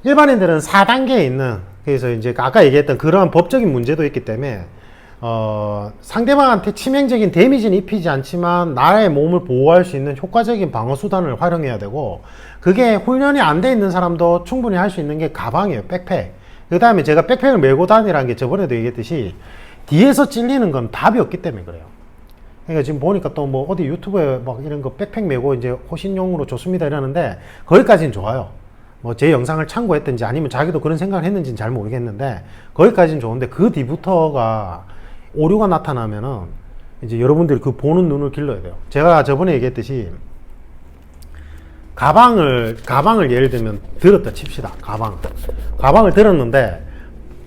일반인들은 4단계에 있는, 그래서 이제 아까 얘기했던 그러한 법적인 문제도 있기 때문에 상대방한테 치명적인 데미지는 입히지 않지만 나의 몸을 보호할 수 있는 효과적인 방어 수단을 활용해야 되고, 그게 훈련이 안 돼 있는 사람도 충분히 할 수 있는 게 가방이에요. 백팩. 그 다음에 제가 백팩을 메고 다니라는 게 저번에도 얘기했듯이 뒤에서 찔리는 건 답이 없기 때문에 그래요. 그러니까 지금 보니까 또 뭐 어디 유튜브에 막 이런 거 백팩 메고 이제 호신용으로 좋습니다 이러는데 거기까지는 좋아요. 뭐 제 영상을 참고했든지 아니면 자기도 그런 생각을 했는지는 잘 모르겠는데 거기까지는 좋은데 그 뒤부터가 오류가 나타나면은 이제 여러분들이 그 보는 눈을 길러야 돼요. 제가 저번에 얘기했듯이 가방을 예를 들면 들었다 칩시다. 가방을 들었는데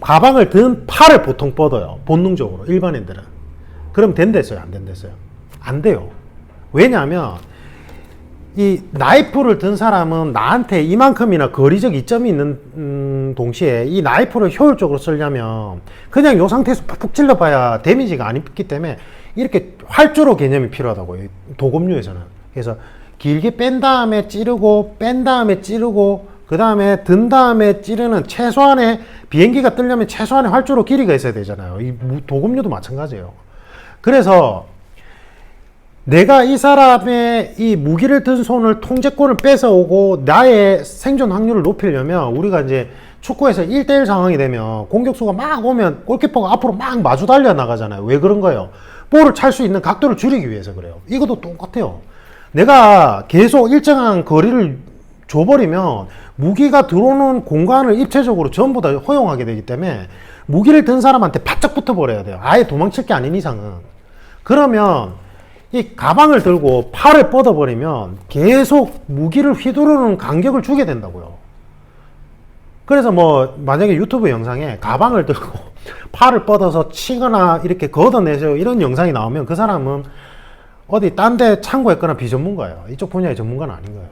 가방을 든 팔을 보통 뻗어요. 본능적으로 일반인들은. 그럼 된댔어요? 안 된댔어요? 안 돼요. 왜냐하면 이 나이프를 든 사람은 나한테 이만큼이나 거리적 이점이 있는 동시에 이 나이프를 효율적으로 쓰려면 그냥 이 상태에서 푹푹 찔러봐야 데미지가 안 입기 때문에 이렇게 활주로 개념이 필요하다고요. 도검류에서는. 그래서 길게 뺀 다음에 찌르고 뺀 다음에 찌르고 그 다음에 든 다음에 찌르는 최소한의 비행기가 뜨려면 최소한의 활주로 길이가 있어야 되잖아요. 이 도검류도 마찬가지예요. 그래서 내가 이 사람의 이 무기를 든 손을 통제권을 뺏어오고 나의 생존 확률을 높이려면 우리가 이제 축구에서 1대1 상황이 되면 공격수가 막 오면 골키퍼가 앞으로 막 마주 달려 나가잖아요. 왜 그런 거예요? 볼을 찰 수 있는 각도를 줄이기 위해서 그래요. 이것도 똑같아요. 내가 계속 일정한 거리를 줘버리면 무기가 들어오는 공간을 입체적으로 전부 다 허용하게 되기 때문에 무기를 든 사람한테 바짝 붙어버려야 돼요. 아예 도망칠 게 아닌 이상은. 그러면 이 가방을 들고 팔을 뻗어버리면 계속 무기를 휘두르는 간격을 주게 된다고요. 그래서 뭐 만약에 유튜브 영상에 가방을 들고 팔을 뻗어서 치거나 이렇게 걷어내세요 이런 영상이 나오면 그 사람은 어디 딴 데 참고했거나 비전문가예요. 이쪽 분야의 전문가는 아닌 거예요.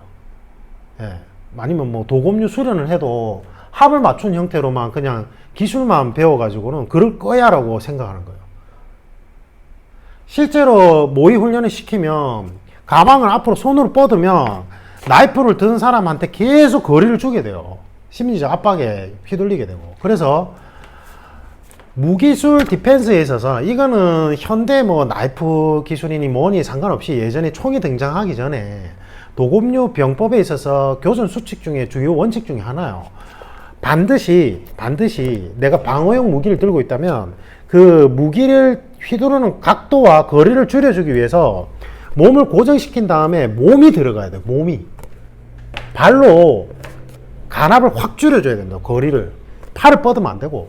예. 아니면 뭐 도검류 수련을 해도 합을 맞춘 형태로만 그냥 기술만 배워가지고는 그럴 거야 라고 생각하는 거예요. 실제로 모의 훈련을 시키면 가방을 앞으로 손으로 뻗으면 나이프를 든 사람한테 계속 거리를 주게 돼요. 심리적 압박에 휘둘리게 되고. 그래서 무기술 디펜스에 있어서 이거는 현대 뭐 나이프 기술이니 뭐니 상관없이 예전에 총이 등장하기 전에 도검류 병법에 있어서 교전 수칙 중에 주요 원칙 중에 하나요. 반드시 내가 방어용 무기를 들고 있다면 그 무기를 휘두르는 각도와 거리를 줄여주기 위해서 몸을 고정시킨 다음에 몸이 들어가야 돼요. 몸이 발로 간압을 확 줄여줘야 된다. 거리를. 팔을 뻗으면 안 되고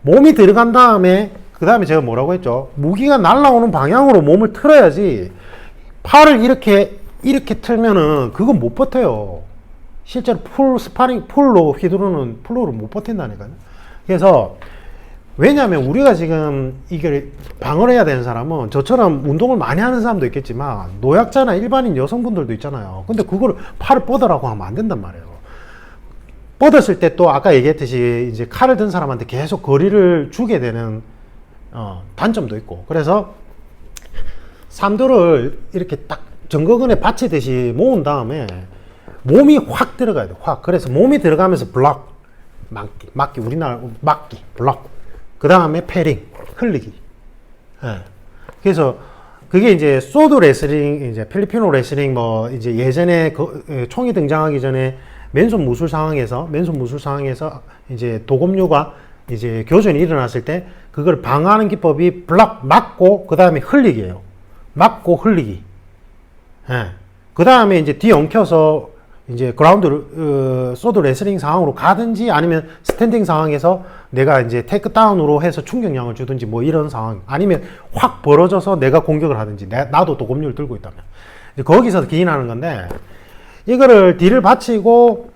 몸이 들어간 다음에 그 다음에 제가 뭐라고 했죠? 무기가 날아오는 방향으로 몸을 틀어야지 팔을 이렇게 틀면은 그건 못 버텨요. 실제로 풀 스파링 풀로 휘두르는 풀로를 못 버틴다니까요. 그래서 왜냐하면 우리가 지금 이걸 방어를 해야 되는 사람은 저처럼 운동을 많이 하는 사람도 있겠지만 노약자나 일반인 여성분들도 있잖아요. 근데 그걸 팔을 뻗으라고 하면 안 된단 말이에요. 뻗었을 때 또 아까 얘기했듯이 이제 칼을 든 사람한테 계속 거리를 주게 되는 단점도 있고. 그래서 삼두를 이렇게 딱 정거근에 받치듯이 모은 다음에 몸이 확 들어가야 돼. 확. 그래서 몸이 들어가면서 블럭, 막기, 우리나라 막기, 블럭. 그 다음에 패링, 흘리기. 예. 그래서 그게 이제 소드 레슬링, 이제 필리핀어 레슬링 뭐 이제 예전에 총이 등장하기 전에 맨손 무술 상황에서 이제 도검류가 이제 교전이 일어났을 때 그걸 방어하는 기법이 블럭, 막고 그 다음에 흘리기예요. 막고 흘리기. 예. 그 다음에 이제 뒤엉켜서 이제 그라운드 소드 레슬링 상황으로 가든지 아니면 스탠딩 상황에서 내가 이제 테이크다운으로 해서 충격량을 주든지 뭐 이런 상황, 아니면 확 벌어져서 내가 공격을 하든지 나도 도검류를 들고 있다면 이제 거기서 기인하는 건데, 이거를 뒤를 받치고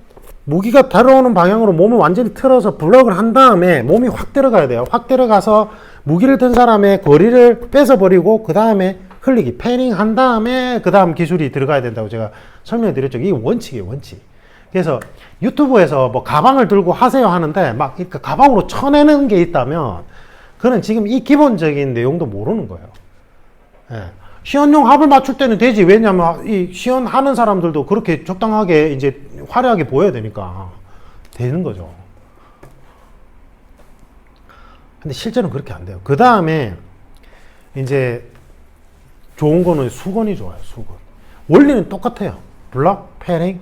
무기가 들어오는 방향으로 몸을 완전히 틀어서 블럭을 한 다음에 몸이 확 들어가야 돼요. 확 들어가서 무기를 든 사람의 거리를 뺏어버리고 그 다음에 흘리기, 패닝 한 다음에 그 다음 기술이 들어가야 된다고 제가 설명드렸죠. 이게 원칙이에요, 원칙. 그래서 유튜브에서 뭐 가방을 들고 하세요 하는데 막 그러니까 가방으로 쳐내는 게 있다면 그는 지금 이 기본적인 내용도 모르는 거예요. 예. 시연용 합을 맞출 때는 되지. 왜냐면 이 시연하는 사람들도 그렇게 적당하게 이제 화려하게 보여야 되니까 되는 거죠. 근데 실제로는 그렇게 안 돼요. 그 다음에 이제 좋은 거는 수건이 좋아요. 수건. 원리는 똑같아요. 블럭, 패링,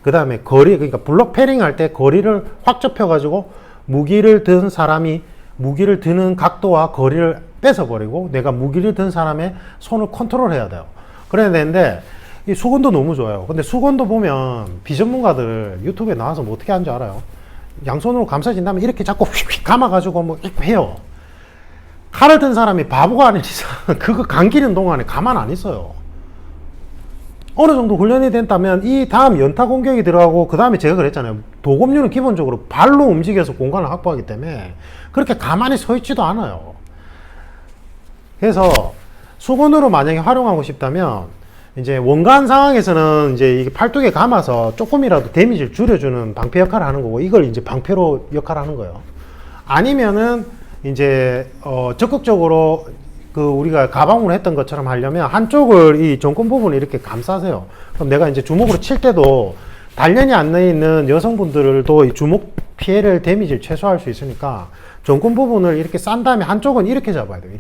그 다음에 거리. 그러니까 블럭 패링 할 때 거리를 확 좁혀가지고 무기를 든 사람이 무기를 드는 각도와 거리를 뺏어버리고 내가 무기를 든 사람의 손을 컨트롤해야 돼요. 그래야 되는데 이 수건도 너무 좋아요. 근데 수건도 보면 비전문가들 유튜브에 나와서 뭐 어떻게 하는 줄 알아요? 양손으로 감싸진 다음에 이렇게 자꾸 휙휙 감아가지고 뭐 해요. 칼을 든 사람이 바보가 아닌 이상 그거 감기는 동안에 가만 안 있어요. 어느 정도 훈련이 된다면 이 다음 연타 공격이 들어가고, 그 다음에 제가 그랬잖아요. 도검류는 기본적으로 발로 움직여서 공간을 확보하기 때문에 그렇게 가만히 서 있지도 않아요. 그래서 수건으로 만약에 활용하고 싶다면 이제 원간 상황에서는 이제 이게 팔뚝에 감아서 조금이라도 데미지를 줄여주는 방패 역할을 하는 거고, 이걸 이제 방패로 역할을 하는 거예요. 아니면은 이제 적극적으로 그 우리가 가방으로 했던 것처럼 하려면 한쪽을 이 jon권 부분을 이렇게 감싸세요. 그럼 내가 이제 주먹으로 칠 때도 단련이 안 돼 있는 여성분들도 이 주먹 피해를 데미지를 최소화할 수 있으니까 jon권 부분을 이렇게 싼 다음에 한쪽은 이렇게 잡아야 돼요.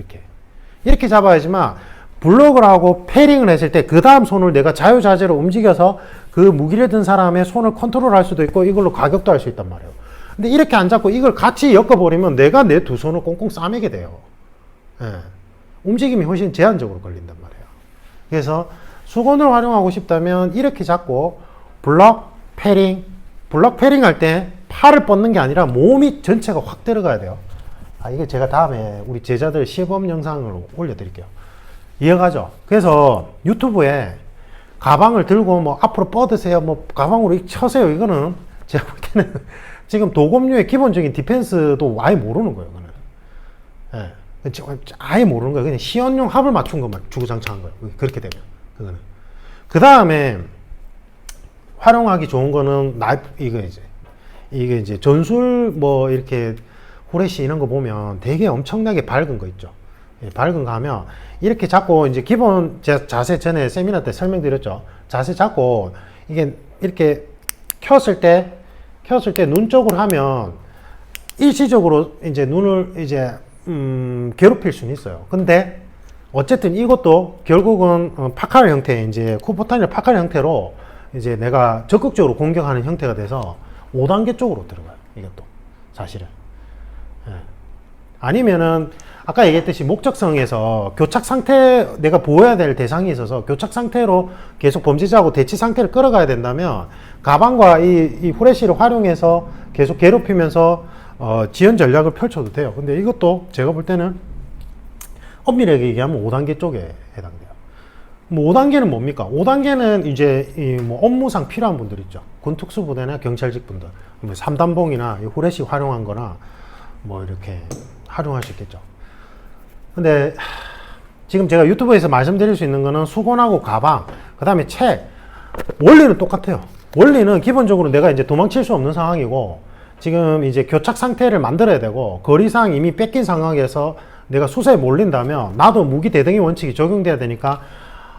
이렇게 잡아야지만 블록을 하고 패링을 했을 때 그 다음 손을 내가 자유자재로 움직여서 그 무기를 든 사람의 손을 컨트롤할 수도 있고 이걸로 가격도 할 수 있단 말이에요. 근데 이렇게 안 잡고 이걸 같이 엮어버리면 내가 내 두 손을 꽁꽁 싸매게 돼요. 예. 움직임이 훨씬 제한적으로 걸린단 말이에요. 그래서 수건을 활용하고 싶다면 이렇게 잡고 블럭, 패링, 블럭 패링 할 때 팔을 뻗는 게 아니라 몸이 전체가 확 들어가야 돼요. 이게 제가 다음에 우리 제자들 시범 영상을 올려드릴게요. 이해가죠? 그래서 유튜브에 가방을 들고 뭐 앞으로 뻗으세요, 뭐 가방으로 쳐세요. 이거는 제가 볼 때는 지금 도검류의 기본적인 디펜스도 아예 모르는 거예요. 그거는. 아예 모르는 거예요. 그냥 시연용 합을 맞춘 것만 주구장창한 거예요. 그렇게 되면. 그거는. 그 다음에 활용하기 좋은 거는 이게 이제 전술 뭐 이렇게 후레쉬 이런 거 보면 되게 엄청나게 밝은 거 있죠. 밝은 거 하면 이렇게 잡고 이제 기본 자세 전에 세미나 때 설명드렸죠. 자세 잡고 이게 이렇게 켰을 때 눈 쪽으로 하면 일시적으로 이제 눈을 이제 괴롭힐 수는 있어요. 근데 어쨌든 이것도 결국은 파칼 형태, 이제 쿠포탄이나 파칼 형태로 이제 내가 적극적으로 공격하는 형태가 돼서 5단계 쪽으로 들어가요. 이것도 사실은. 아니면은 아까 얘기했듯이 목적성에서 교착 상태, 내가 보호해야 될 대상이 있어서 교착 상태로 계속 범죄자하고 대치 상태를 끌어가야 된다면 가방과 이 후레쉬를 활용해서 계속 괴롭히면서 지연 전략을 펼쳐도 돼요. 근데 이것도 제가 볼 때는 엄밀하게 얘기하면 5단계 쪽에 해당돼요. 뭐 5단계는 뭡니까? 5단계는 이제 뭐 업무상 필요한 분들 있죠. 군 특수부대나 경찰직 분들, 뭐 3단봉이나 후레쉬 활용한 거나 뭐 이렇게 활용할 수 있겠죠. 근데 지금 제가 유튜브에서 말씀드릴 수 있는 거는 수건하고 가방, 그 다음에 책, 원리는 똑같아요. 원리는 기본적으로 내가 이제 도망칠 수 없는 상황이고 지금 이제 교착 상태를 만들어야 되고 거리상 이미 뺏긴 상황에서 내가 수사에 몰린다면 나도 무기 대등의 원칙이 적용돼야 되니까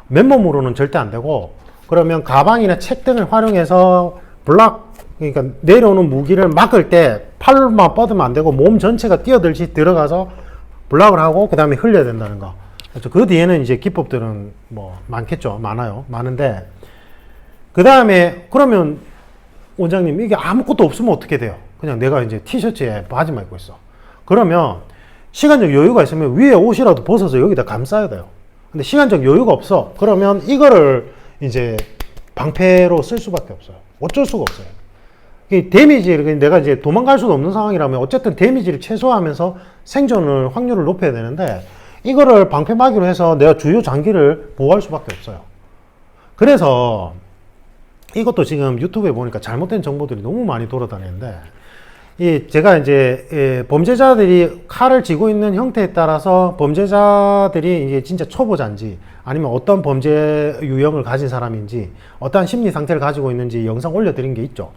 맨몸으로는 절대 안 되고, 그러면 가방이나 책 등을 활용해서 그러니까 내려오는 무기를 막을 때 팔만 뻗으면 안 되고 몸 전체가 뛰어들듯이 들어가서 블락을 하고 그 다음에 흘려야 된다는 거. 그렇죠. 그 뒤에는 이제 기법들은 뭐 많겠죠. 많은데 그 다음에 그러면 원장님 이게 아무것도 없으면 어떻게 돼요? 그냥 내가 이제 티셔츠에 바지만 입고 있어. 그러면 시간적 여유가 있으면 위에 옷이라도 벗어서 여기다 감싸야 돼요. 근데 시간적 여유가 없어. 그러면 이거를 이제 방패로 쓸 수밖에 없어요. 어쩔 수가 없어요. 데미지를 내가 이제 도망갈 수도 없는 상황이라면 어쨌든 데미지를 최소화하면서 생존을 확률을 높여야 되는데 이거를 방패막이로 해서 내가 주요 장기를 보호할 수밖에 없어요. 그래서 이것도 지금 유튜브에 보니까 잘못된 정보들이 너무 많이 돌아다니는데 제가 이제 범죄자들이 칼을 쥐고 있는 형태에 따라서 범죄자들이 이제 진짜 초보자인지 아니면 어떤 범죄 유형을 가진 사람인지 어떠한 심리 상태를 가지고 있는지 영상 올려드린 게 있죠.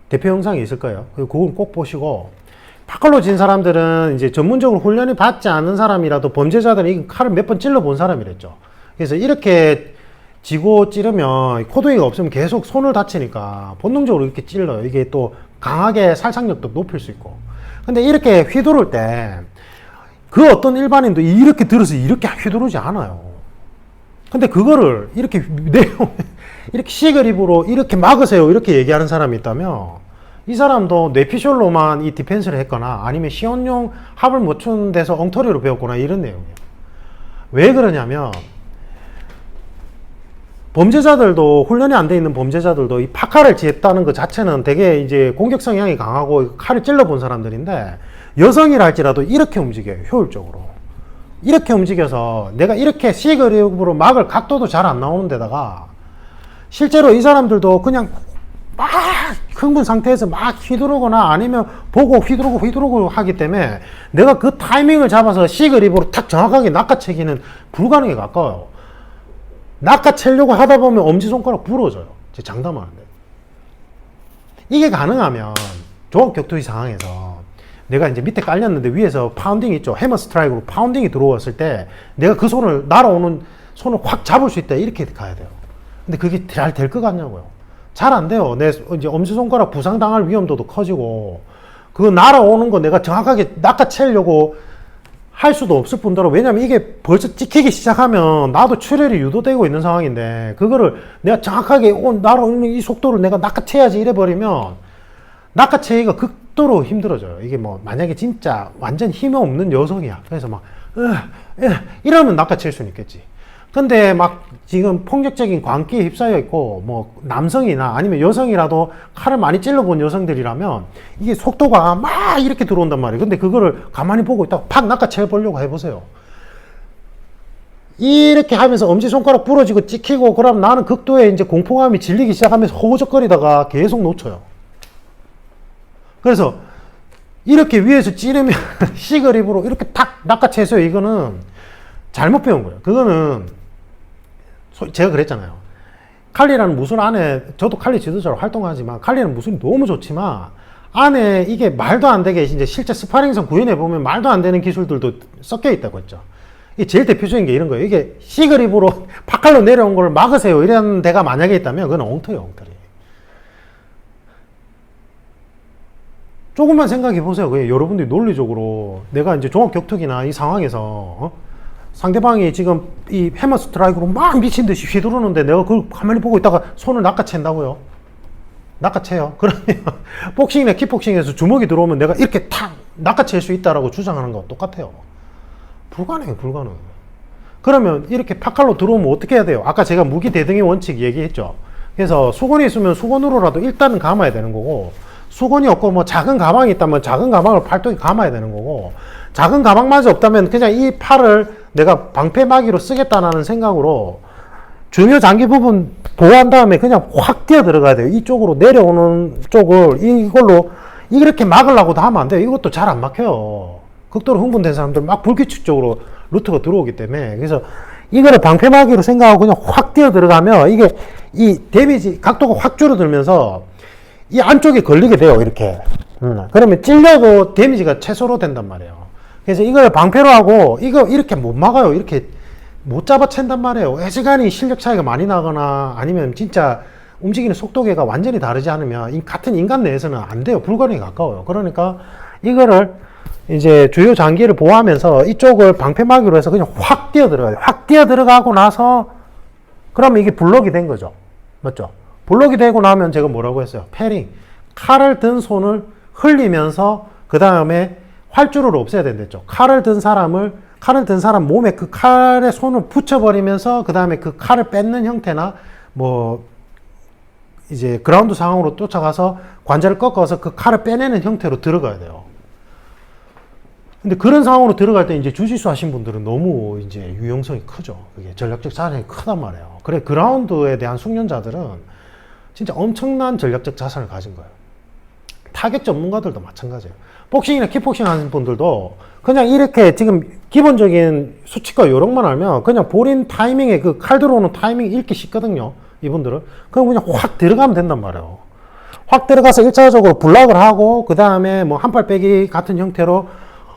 대표 영상이 있을 거예요. 그건 꼭 보시고, 파칼로 진 사람들은 이제 전문적으로 훈련이 받지 않은 사람이라도 범죄자들이 칼을 몇 번 찔러 본 사람이랬죠. 그래서 이렇게 쥐고 찌르면 코드기가 없으면 계속 손을 다치니까 본능적으로 이렇게 찔러요. 이게 또 강하게 살상력도 높일 수 있고. 근데 이렇게 휘두를 때 그 어떤 일반인도 이렇게 들어서 이렇게 휘두르지 않아요. 근데 그거를 이렇게 이렇게 시그립으로 이렇게 막으세요 이렇게 얘기하는 사람이 있다면 이 사람도 뇌피셜로만 이 디펜스를 했거나 아니면 시연용 합을 맞춘 데서 엉터리로 배웠거나 이런 내용이에요. 왜 그러냐면 범죄자들도 훈련이 안 돼 있는 범죄자들도 이 파칼을 쥐었다는 것 자체는 되게 이제 공격 성향이 강하고 칼을 찔러본 사람들인데 여성이라 할지라도 이렇게 움직여요. 효율적으로 이렇게 움직여서 내가 이렇게 시그립으로 막을 각도도 잘 안 나오는 데다가 실제로 이 사람들도 그냥 막 흥분 상태에서 막 휘두르거나 아니면 보고 휘두르고 하기 때문에 내가 그 타이밍을 잡아서 시그립으로 탁 정확하게 낚아채기는 불가능에 가까워요. 낚아채려고 하다 보면 엄지손가락 부러져요. 장담하는데. 이게 가능하면 조합격투기 상황에서 내가 이제 밑에 깔렸는데 위에서 파운딩 있죠. 해머 스트라이크로 파운딩이 들어왔을 때 내가 그 손을 날아오는 손을 확 잡을 수 있다. 이렇게 가야 돼요. 근데 그게 잘 될 것 같냐고요. 잘 안 돼요. 내 이제 엄지손가락 부상당할 위험도도 커지고 그 날아오는 거 내가 정확하게 낚아채려고 할 수도 없을 뿐더러 왜냐면 이게 벌써 찍히기 시작하면 나도 출혈이 유도되고 있는 상황인데 그거를 내가 정확하게 날아오는 이 속도를 내가 낚아채야지 이래버리면 낚아채기가 극도로 힘들어져요. 이게 뭐 만약에 진짜 완전 힘이 없는 여성이야. 그래서 막 이러면 낚아챌 수는 있겠지. 근데 막 지금 폭력적인 광기에 휩싸여 있고 뭐 남성이나 아니면 여성이라도 칼을 많이 찔러본 여성들이라면 이게 속도가 막 이렇게 들어온단 말이에요. 근데 그거를 가만히 보고 있다가 팍 낚아채 보려고 해보세요. 이렇게 하면서 엄지손가락 부러지고 찍히고 그럼 나는 극도의 이제 공포감이 질리기 시작하면서 호적거리다가 계속 놓쳐요. 그래서 이렇게 위에서 찌르면 시글 입으로 이렇게 탁 낚아채서요. 이거는 잘못 배운 거예요. 그거는 제가 그랬잖아요. 칼리라는 무술 안에, 저도 칼리 지도자로 활동하지만 칼리라는 무술이 너무 좋지만 안에 이게 말도 안 되게 이제 실제 스파링에서 구현해 보면 말도 안 되는 기술들도 섞여 있다고 했죠. 이게 제일 대표적인 게 이런 거예요. 이게 시그립으로 파칼로 내려온 걸 막으세요. 이런 데가 만약에 있다면 그건 엉터리예요, 엉터리. 조금만 생각해 보세요. 여러분들이 논리적으로 내가 이제 종합격투기나 이 상황에서 상대방이 지금 이 해머 스트라이크로 막 미친 듯이 휘두르는데 내가 그걸 가만히 보고 있다가 손을 낚아챈다고요? 낚아채요. 그러면 복싱이나 킥복싱에서 주먹이 들어오면 내가 이렇게 탁 낚아챌 수 있다라고 주장하는 거 똑같아요. 불가능해요, 불가능. 그러면 이렇게 파칼로 들어오면 어떻게 해야 돼요? 아까 제가 무기 대등의 원칙 얘기했죠. 그래서 수건이 있으면 수건으로라도 일단은 감아야 되는 거고, 수건이 없고 뭐 작은 가방이 있다면 작은 가방을 팔뚝에 감아야 되는 거고, 작은 가방마저 없다면 그냥 이 팔을 내가 방패막이로 쓰겠다는 생각으로 중요 장기 부분 보호한 다음에 그냥 확 뛰어 들어가야 돼요. 이쪽으로 내려오는 쪽을 이걸로 이렇게 막으려고도 하면 안 돼요. 이것도 잘 안 막혀요. 극도로 흥분된 사람들 막 불규칙 적으로 루트가 들어오기 때문에. 그래서 이거를 방패막이로 생각하고 그냥 확 뛰어 들어가면 이게 이 데미지 각도가 확 줄어들면서 이 안쪽에 걸리게 돼요. 이렇게. 그러면 찔려도 데미지가 최소로 된단 말이에요. 그래서 이걸 방패로 하고 이거 이렇게 못 막아요. 이렇게 못 잡아챈단 말이에요. 애시간히 실력 차이가 많이 나거나 아니면 진짜 움직이는 속도계가 완전히 다르지 않으면 같은 인간 내에서는 안 돼요. 불가능에 가까워요. 그러니까 이거를 이제 주요 장기를 보호하면서 이쪽을 방패막이로 해서 그냥 확 뛰어 들어가요. 확 뛰어 들어가고 나서 그러면 이게 블록이 된 거죠. 맞죠? 블록이 되고 나면 제가 뭐라고 했어요? 패링. 칼을 든 손을 흘리면서 그 다음에 활주로를 없애야 된댔죠. 칼을 든 사람 몸에 그 칼에 손을 붙여버리면서 그 다음에 그 칼을 뺏는 형태나 뭐 이제 그라운드 상황으로 쫓아가서 관절을 꺾어서 그 칼을 빼내는 형태로 들어가야 돼요. 근데 그런 상황으로 들어갈 때 이제 주짓수 하신 분들은 너무 이제 유용성이 크죠. 그게 전략적 자산이 크단 말이에요. 그래, 그라운드에 대한 숙련자들은 진짜 엄청난 전략적 자산을 가진 거예요. 타격 전문가들도 마찬가지예요. 복싱이나 킥복싱 하는 분들도 그냥 이렇게 지금 기본적인 수칙과 요령만 알면 그냥 볼인 타이밍에 그 칼 들어오는 타이밍 읽기 쉽거든요. 이분들은. 그럼 그냥 확 들어가면 된단 말이에요. 확 들어가서 1차적으로 블락을 하고 그 다음에 뭐 한발 빼기 같은 형태로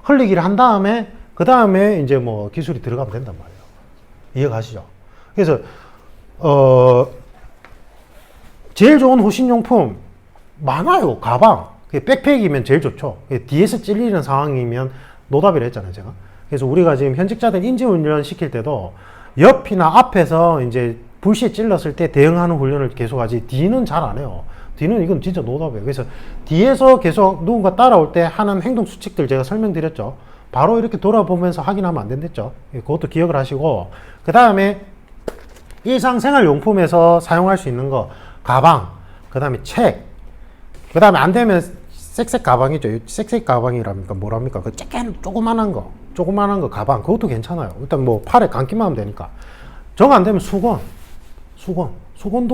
흘리기를 한 다음에 그 다음에 이제 뭐 기술이 들어가면 된단 말이에요. 이해가시죠? 그래서 제일 좋은 호신용품 많아요. 가방. 백팩이면 제일 좋죠. 뒤에서 찔리는 상황이면 노답이라 했잖아요, 제가. 그래서 우리가 지금 현직자들 인지훈련 시킬 때도 옆이나 앞에서 이제 불시에 찔렀을 때 대응하는 훈련을 계속하지 뒤는 잘 안 해요. 뒤는 이건 진짜 노답이에요. 그래서 뒤에서 계속 누군가 따라올 때 하는 행동 수칙들 제가 설명드렸죠. 바로 이렇게 돌아보면서 확인하면 안 된댔죠. 그것도 기억을 하시고, 그 다음에 일상생활용품에서 사용할 수 있는 거, 가방, 그 다음에 책, 그 다음에 안 되면 쌕쌕 가방이죠. 쌕쌕 가방이랍니까? 뭐랍니까? 그 조그만한 거 가방. 그것도 괜찮아요. 일단 뭐 팔에 감기만 하면 되니까. 정 안 되면 수건도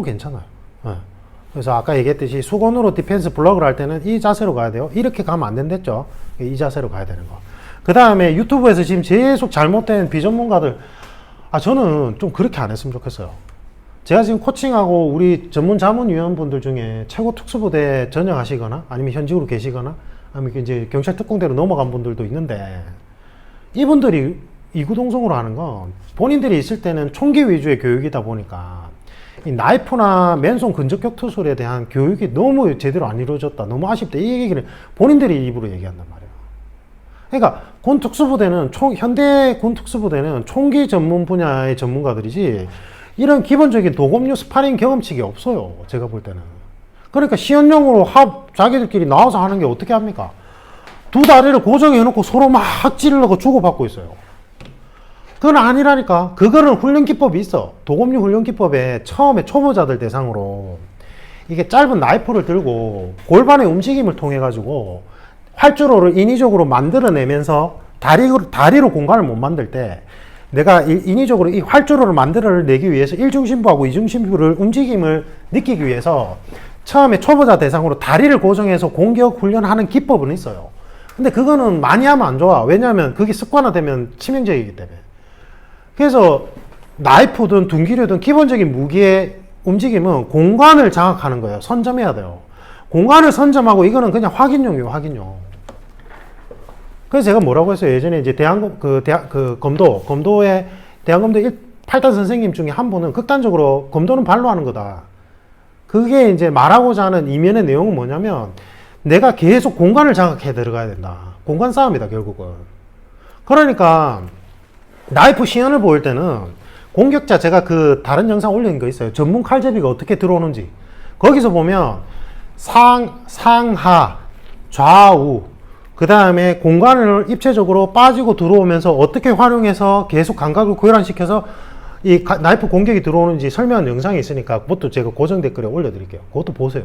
괜찮아요. 네. 그래서 아까 얘기했듯이 수건으로 디펜스 블럭을 할 때는 이 자세로 가야 돼요. 이렇게 가면 안 된댔죠. 이 자세로 가야 되는 거. 그 다음에 유튜브에서 지금 계속 잘못된 비전문가들, 저는 좀 그렇게 안 했으면 좋겠어요. 제가 지금 코칭하고 우리 전문 자문위원분들 중에 최고 특수부대 전역하시거나 아니면 현직으로 계시거나 아니면 이제 경찰 특공대로 넘어간 분들도 있는데, 이분들이 이구동성으로 하는 건 본인들이 있을 때는 총기 위주의 교육이다 보니까 이 나이프나 맨손 근접격 투술에 대한 교육이 너무 제대로 안 이루어졌다, 너무 아쉽다, 이 얘기를 본인들이 입으로 얘기한단 말이에요. 그러니까 군 특수부대는 현대 군 특수부대는 총기 전문 분야의 전문가들이지 이런 기본적인 도검류 스파링 경험치가 없어요. 제가 볼 때는. 그러니까 시연용으로 자기들끼리 나와서 하는 게 어떻게 합니까? 두 다리를 고정해 놓고 서로 막 찌르려고 주고받고 있어요. 그건 아니라니까. 그거는 훈련 기법이 있어. 도검류 훈련 기법에 처음에 초보자들 대상으로 이게 짧은 나이프를 들고 골반의 움직임을 통해 가지고 활주로를 인위적으로 만들어내면서 다리로 공간을 못 만들 때 내가 인위적으로 이 활주로를 만들어내기 위해서 일중심부하고 이중심부를 움직임을 느끼기 위해서 처음에 초보자 대상으로 다리를 고정해서 공격 훈련하는 기법은 있어요. 근데 그거는 많이 하면 안 좋아. 왜냐하면 그게 습관화되면 치명적이기 때문에. 그래서 나이프든 둔기류든 기본적인 무기의 움직임은 공간을 장악하는 거예요. 선점해야 돼요. 공간을 선점하고 이거는 그냥 확인용이에요. 확인용. 그래서 제가 뭐라고 했어요. 예전에 이제 검도의 대한검도 8단 선생님 중에 한 분은 극단적으로 검도는 발로 하는 거다. 그게 이제 말하고자 하는 이면의 내용은 뭐냐면 내가 계속 공간을 장악해 들어가야 된다. 공간 싸움이다, 결국은. 그러니까 나이프 시연을 보일 때는 공격자 제가 그 다른 영상 올린 거 있어요. 전문 칼제비가 어떻게 들어오는지. 거기서 보면 상하, 좌우, 그 다음에 공간을 입체적으로 빠지고 들어오면서 어떻게 활용해서 계속 감각을 교란시켜서 이 나이프 공격이 들어오는지 설명한 영상이 있으니까 그것도 제가 고정 댓글에 올려드릴게요. 그것도 보세요.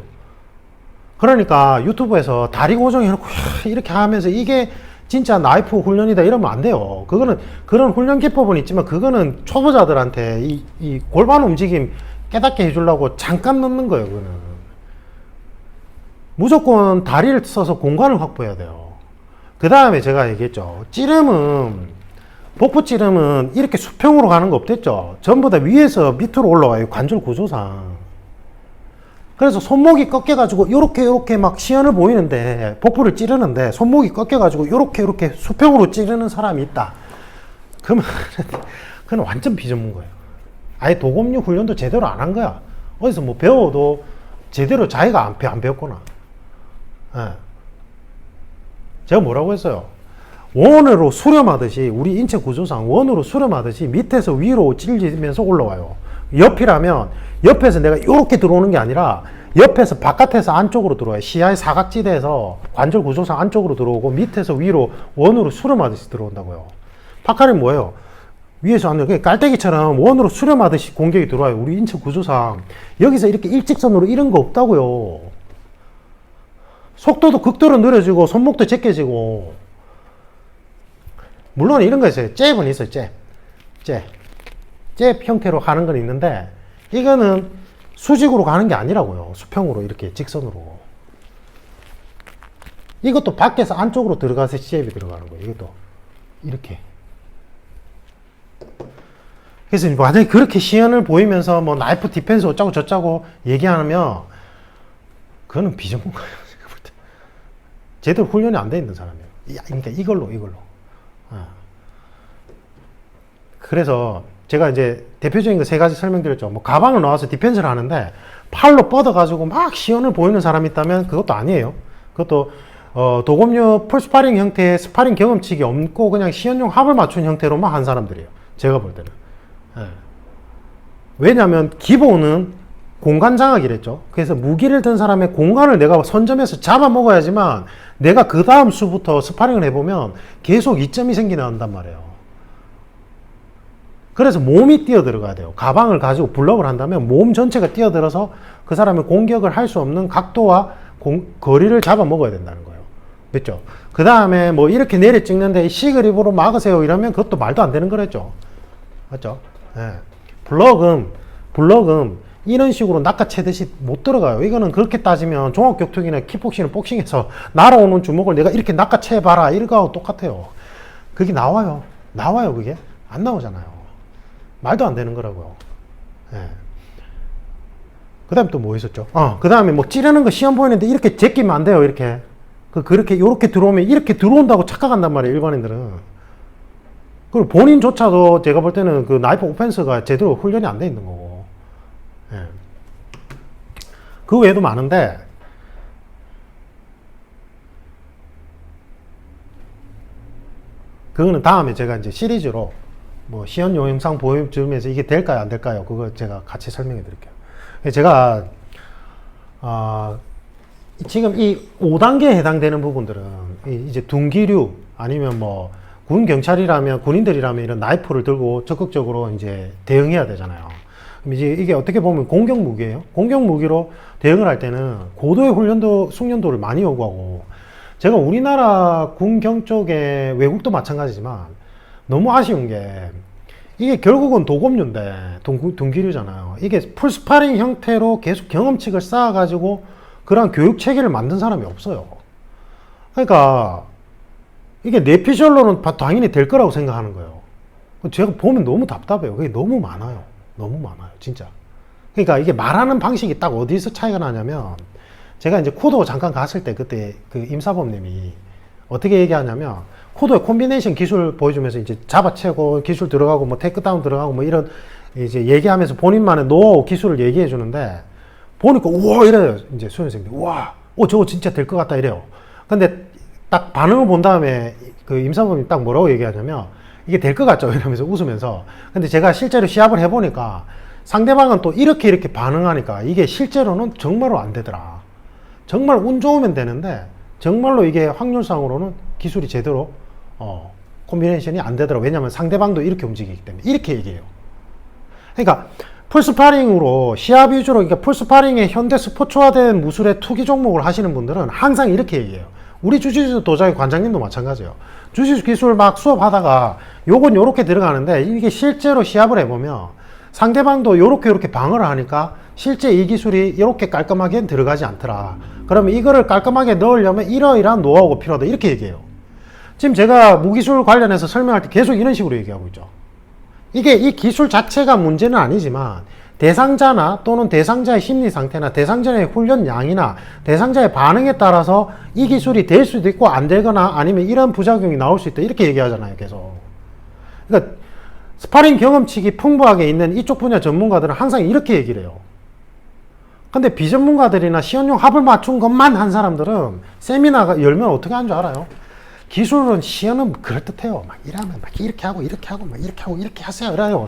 그러니까 유튜브에서 다리 고정해놓고 이렇게 하면서 이게 진짜 나이프 훈련이다 이러면 안 돼요. 그거는 그런 훈련 기법은 있지만 그거는 초보자들한테 이 골반 움직임 깨닫게 해주려고 잠깐 넣는 거예요. 그거는 무조건 다리를 써서 공간을 확보해야 돼요. 그 다음에 제가 얘기했죠. 복부 찌름은 이렇게 수평으로 가는 거 없댔죠. 전부 다 위에서 밑으로 올라와요. 관절 구조상. 그래서 손목이 꺾여가지고 요렇게 막 시연을 보이는데 복부를 찌르는데 손목이 꺾여가지고 요렇게 수평으로 찌르는 사람이 있다. 그러면 그건 완전 비전문가예요. 아예 도검류 훈련도 제대로 안 한 거야. 어디서 뭐 배워도 제대로 자기가 안 배웠구나. 예. 제가 뭐라고 했어요? 원으로 수렴하듯이 우리 인체 구조상 원으로 수렴하듯이 밑에서 위로 찔리면서 올라와요. 옆이라면 옆에서 내가 이렇게 들어오는 게 아니라 옆에서 바깥에서 안쪽으로 들어와요. 시야의 사각지대에서 관절 구조상 안쪽으로 들어오고 밑에서 위로 원으로 수렴하듯이 들어온다고요. 파카는 뭐예요? 위에서 안으로 깔때기처럼 원으로 수렴하듯이 공격이 들어와요. 우리 인체 구조상 여기서 이렇게 일직선으로 이런 거 없다고요. 속도도 극도로 느려지고 손목도 제껴지고. 물론 이런 거 있어요. 잽은 있어요. 잽 형태로 가는 건 있는데 이거는 수직으로 가는 게 아니라고요. 수평으로 이렇게 직선으로. 이것도 밖에서 안쪽으로 들어가서 잽이 들어가는 거예요. 이것도 이렇게. 그래서 만약에 그렇게 시연을 보이면서 뭐 나이프 디펜스 어쩌고 저쩌고 얘기하면 그거는 비전문가예요. 제대로 훈련이 안 돼 있는 사람이에요. 그러니까 이걸로. 그래서 제가 이제 대표적인 거 3가지 설명드렸죠. 뭐 가방을 넣어서 디펜스를 하는데 팔로 뻗어가지고 막 시연을 보이는 사람이 있다면 그것도 아니에요. 그것도 도검류 풀스파링 형태의 스파링 경험치기 없고 그냥 시연용 합을 맞춘 형태로만 한 사람들이에요. 제가 볼 때는. 왜냐하면 기본은 공간 장악이랬죠. 그래서 무기를 든 사람의 공간을 내가 선점해서 잡아먹어야지만 내가 그 다음 수부터 스파링을 해보면 계속 이점이 생겨난단 말이에요. 그래서 몸이 뛰어들어가야 돼요. 가방을 가지고 블럭을 한다면 몸 전체가 뛰어들어서 그 사람의 공격을 할 수 없는 각도와 거리를 잡아먹어야 된다는 거예요. 맞죠? 그 다음에 뭐 이렇게 내려 찍는데 시그립으로 막으세요 이러면 그것도 말도 안 되는 거랬죠. 맞죠? 네. 블럭은 이런 식으로 낚아채듯이 못 들어가요. 이거는 그렇게 따지면 종합격투기나 킥복싱이나 복싱에서 날아오는 주먹을 내가 이렇게 낚아채봐라 이거하고 똑같아요. 그게 나와요. 그게? 안 나오잖아요. 말도 안 되는 거라고요. 그 다음에 또 뭐 있었죠? 그 다음에 뭐 찌르는 거 시험 보이는데 이렇게 제끼면 안 돼요. 이렇게. 요렇게 들어오면 이렇게 들어온다고 착각한단 말이에요. 일반인들은. 그리고 본인조차도 제가 볼 때는 그 나이프 오펜스가 제대로 훈련이 안 돼 있는 거고. 그 외에도 많은데, 그거는 다음에 제가 이제 시리즈로 뭐 시연 영상 보여주면서 이게 될까요, 안 될까요? 그거 제가 같이 설명해 드릴게요. 제가, 지금 이 5단계에 해당되는 부분들은 이제 둔기류 아니면 뭐 군 경찰이라면, 군인들이라면 이런 나이프를 들고 적극적으로 이제 대응해야 되잖아요. 그럼 이제 이게 어떻게 보면 공격 무기예요. 공격 무기로 대응을 할 때는 고도의 훈련도, 숙련도를 많이 요구하고, 제가 우리나라 군경 쪽에 외국도 마찬가지지만 너무 아쉬운 게, 이게 결국은 도검류인데 둔기류잖아요. 이게 풀스파링 형태로 계속 경험칙을 쌓아가지고 그런 교육 체계를 만든 사람이 없어요. 그러니까 이게 내피셜로는 당연히 될 거라고 생각하는 거예요. 제가 보면 너무 답답해요. 그게 너무 많아요. 너무 많아요, 진짜. 그러니까 이게 말하는 방식이 딱 어디서 차이가 나냐면, 제가 이제 코도 잠깐 갔을 때 그때 그 임사범님이 어떻게 얘기하냐면, 코드의 콤비네이션 기술 보여주면서 이제 잡아채고 기술 들어가고 뭐 테이크다운 들어가고 뭐 이런 이제 얘기하면서 본인만의 노하우 기술을 얘기해 주는데, 보니까 우와 이래요. 이제 수련생들이 우와 저거 진짜 될 것 같다 이래요. 근데 딱 반응을 본 다음에 그 임사범이 딱 뭐라고 얘기하냐면, 이게 될 것 같죠 이러면서 웃으면서. 근데 제가 실제로 시합을 해보니까 상대방은 또 이렇게 반응하니까 이게 실제로는 정말로 안 되더라. 정말 운 좋으면 되는데 정말로 이게 확률상으로는 기술이 제대로 콤비네이션이 안 되더라고. 왜냐면 상대방도 이렇게 움직이기 때문에. 이렇게 얘기해요. 그러니까 풀스파링으로 시합 위주로, 그러니까 풀스파링의 현대 스포츠화된 무술의 투기 종목을 하시는 분들은 항상 이렇게 얘기해요. 우리 주짓수 도장의 관장님도 마찬가지예요. 주짓수 기술 막 수업하다가 요건 요렇게 들어가는데, 이게 실제로 시합을 해보면 상대방도 요렇게 방어를 하니까 실제 이 기술이 이렇게 깔끔하게 들어가지 않더라. 그러면 이거를 깔끔하게 넣으려면 이러이러한 노하우가 필요하다. 이렇게 얘기해요. 지금 제가 무기술 관련해서 설명할 때 계속 이런 식으로 얘기하고 있죠. 이게 이 기술 자체가 문제는 아니지만, 대상자나 또는 대상자의 심리 상태나 대상자의 훈련 양이나 대상자의 반응에 따라서 이 기술이 될 수도 있고 안 되거나 아니면 이런 부작용이 나올 수 있다. 이렇게 얘기하잖아요, 계속. 그러니까 스파링 경험칙이 풍부하게 있는 이쪽 분야 전문가들은 항상 이렇게 얘기를 해요. 근데 비전문가들이나 시연용 합을 맞춘 것만 한 사람들은 세미나가 열면 어떻게 하는 줄 알아요? 기술은 시연은 그럴듯해요. 막 이러면 막 이렇게 하고 이렇게 하고 막 이렇게 하고 이렇게 하세요. 이래요.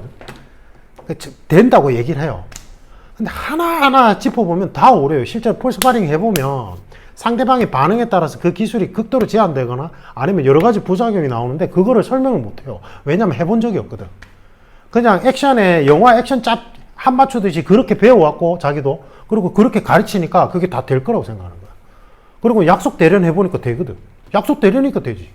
된다고 얘기를 해요. 근데 하나하나 짚어보면 다 오래요. 실제로 폴스파링 해보면 상대방의 반응에 따라서 그 기술이 극도로 제한되거나 아니면 여러 가지 부작용이 나오는데 그거를 설명을 못해요. 왜냐면 해본 적이 없거든. 그냥 액션에 영화 액션 짭 한 맞추듯이 그렇게 배워왔고 자기도, 그리고 그렇게 가르치니까 그게 다 될 거라고 생각하는 거야. 그리고 약속 대련 해보니까 되거든. 약속 대련이니까 되지.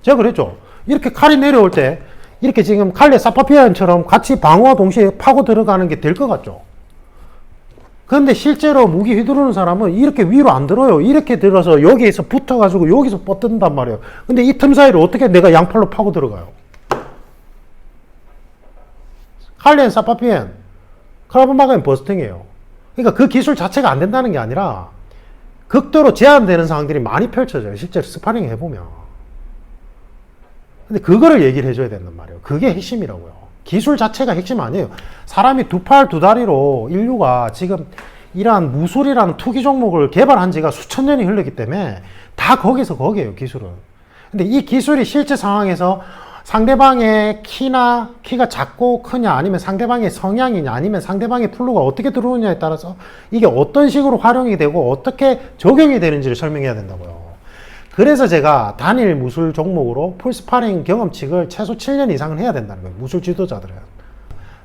제가 그랬죠. 이렇게 칼이 내려올 때 이렇게 지금 칼레 사파피안처럼 같이 방어와 동시에 파고 들어가는 게 될 것 같죠. 그런데 실제로 무기 휘두르는 사람은 이렇게 위로 안 들어요. 이렇게 들어서 여기에서 붙어가지고 여기서 뻗든단 말이에요. 근데 이 틈 사이를 어떻게 내가 양팔로 파고 들어가요? 칼렌 사파피엔 크라브마가는 버스팅이에요. 그러니까 그 기술 자체가 안 된다는 게 아니라 극도로 제한되는 상황들이 많이 펼쳐져요. 실제로 스파링 해보면. 근데 그거를 얘기를 해줘야 된단 말이에요. 그게 핵심이라고요. 기술 자체가 핵심 아니에요. 사람이 두 팔 두 다리로 인류가 지금 이러한 무술이라는 투기 종목을 개발한 지가 수천 년이 흐르기 때문에 다 거기서 거기에요, 기술은. 근데 이 기술이 실제 상황에서 상대방의 키가 작고 크냐, 아니면 상대방의 성향이냐, 아니면 상대방의 플루가 어떻게 들어오냐에 따라서 이게 어떤 식으로 활용이 되고 어떻게 적용이 되는지를 설명해야 된다고요. 그래서 제가 단일 무술 종목으로 풀스파링 경험칙을 최소 7년 이상은 해야 된다는 거예요, 무술 지도자들은.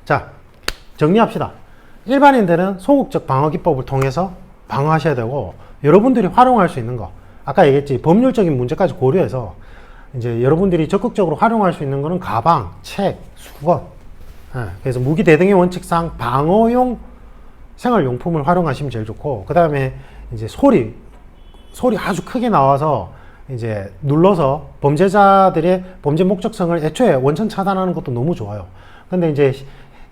자, 정리합시다. 일반인들은 소극적 방어 기법을 통해서 방어하셔야 되고, 여러분들이 활용할 수 있는 거, 아까 얘기했지, 법률적인 문제까지 고려해서 이제 여러분들이 적극적으로 활용할 수 있는 거는 가방, 책, 수건. 그래서 무기 대등의 원칙상 방어용 생활용품을 활용하시면 제일 좋고, 그 다음에 이제 소리 아주 크게 나와서 이제 눌러서 범죄자들의 범죄 목적성을 애초에 원천 차단하는 것도 너무 좋아요. 근데 이제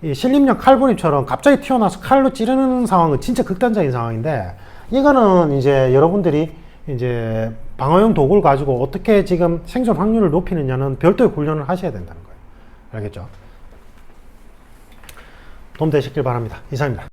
이 신림역 칼부림처럼 갑자기 튀어나와서 칼로 찌르는 상황은 진짜 극단적인 상황인데, 이거는 이제 여러분들이 이제 방어용 도구를 가지고 어떻게 지금 생존 확률을 높이느냐는 별도의 훈련을 하셔야 된다는 거예요. 알겠죠? 도움 되셨길 바랍니다. 이상입니다.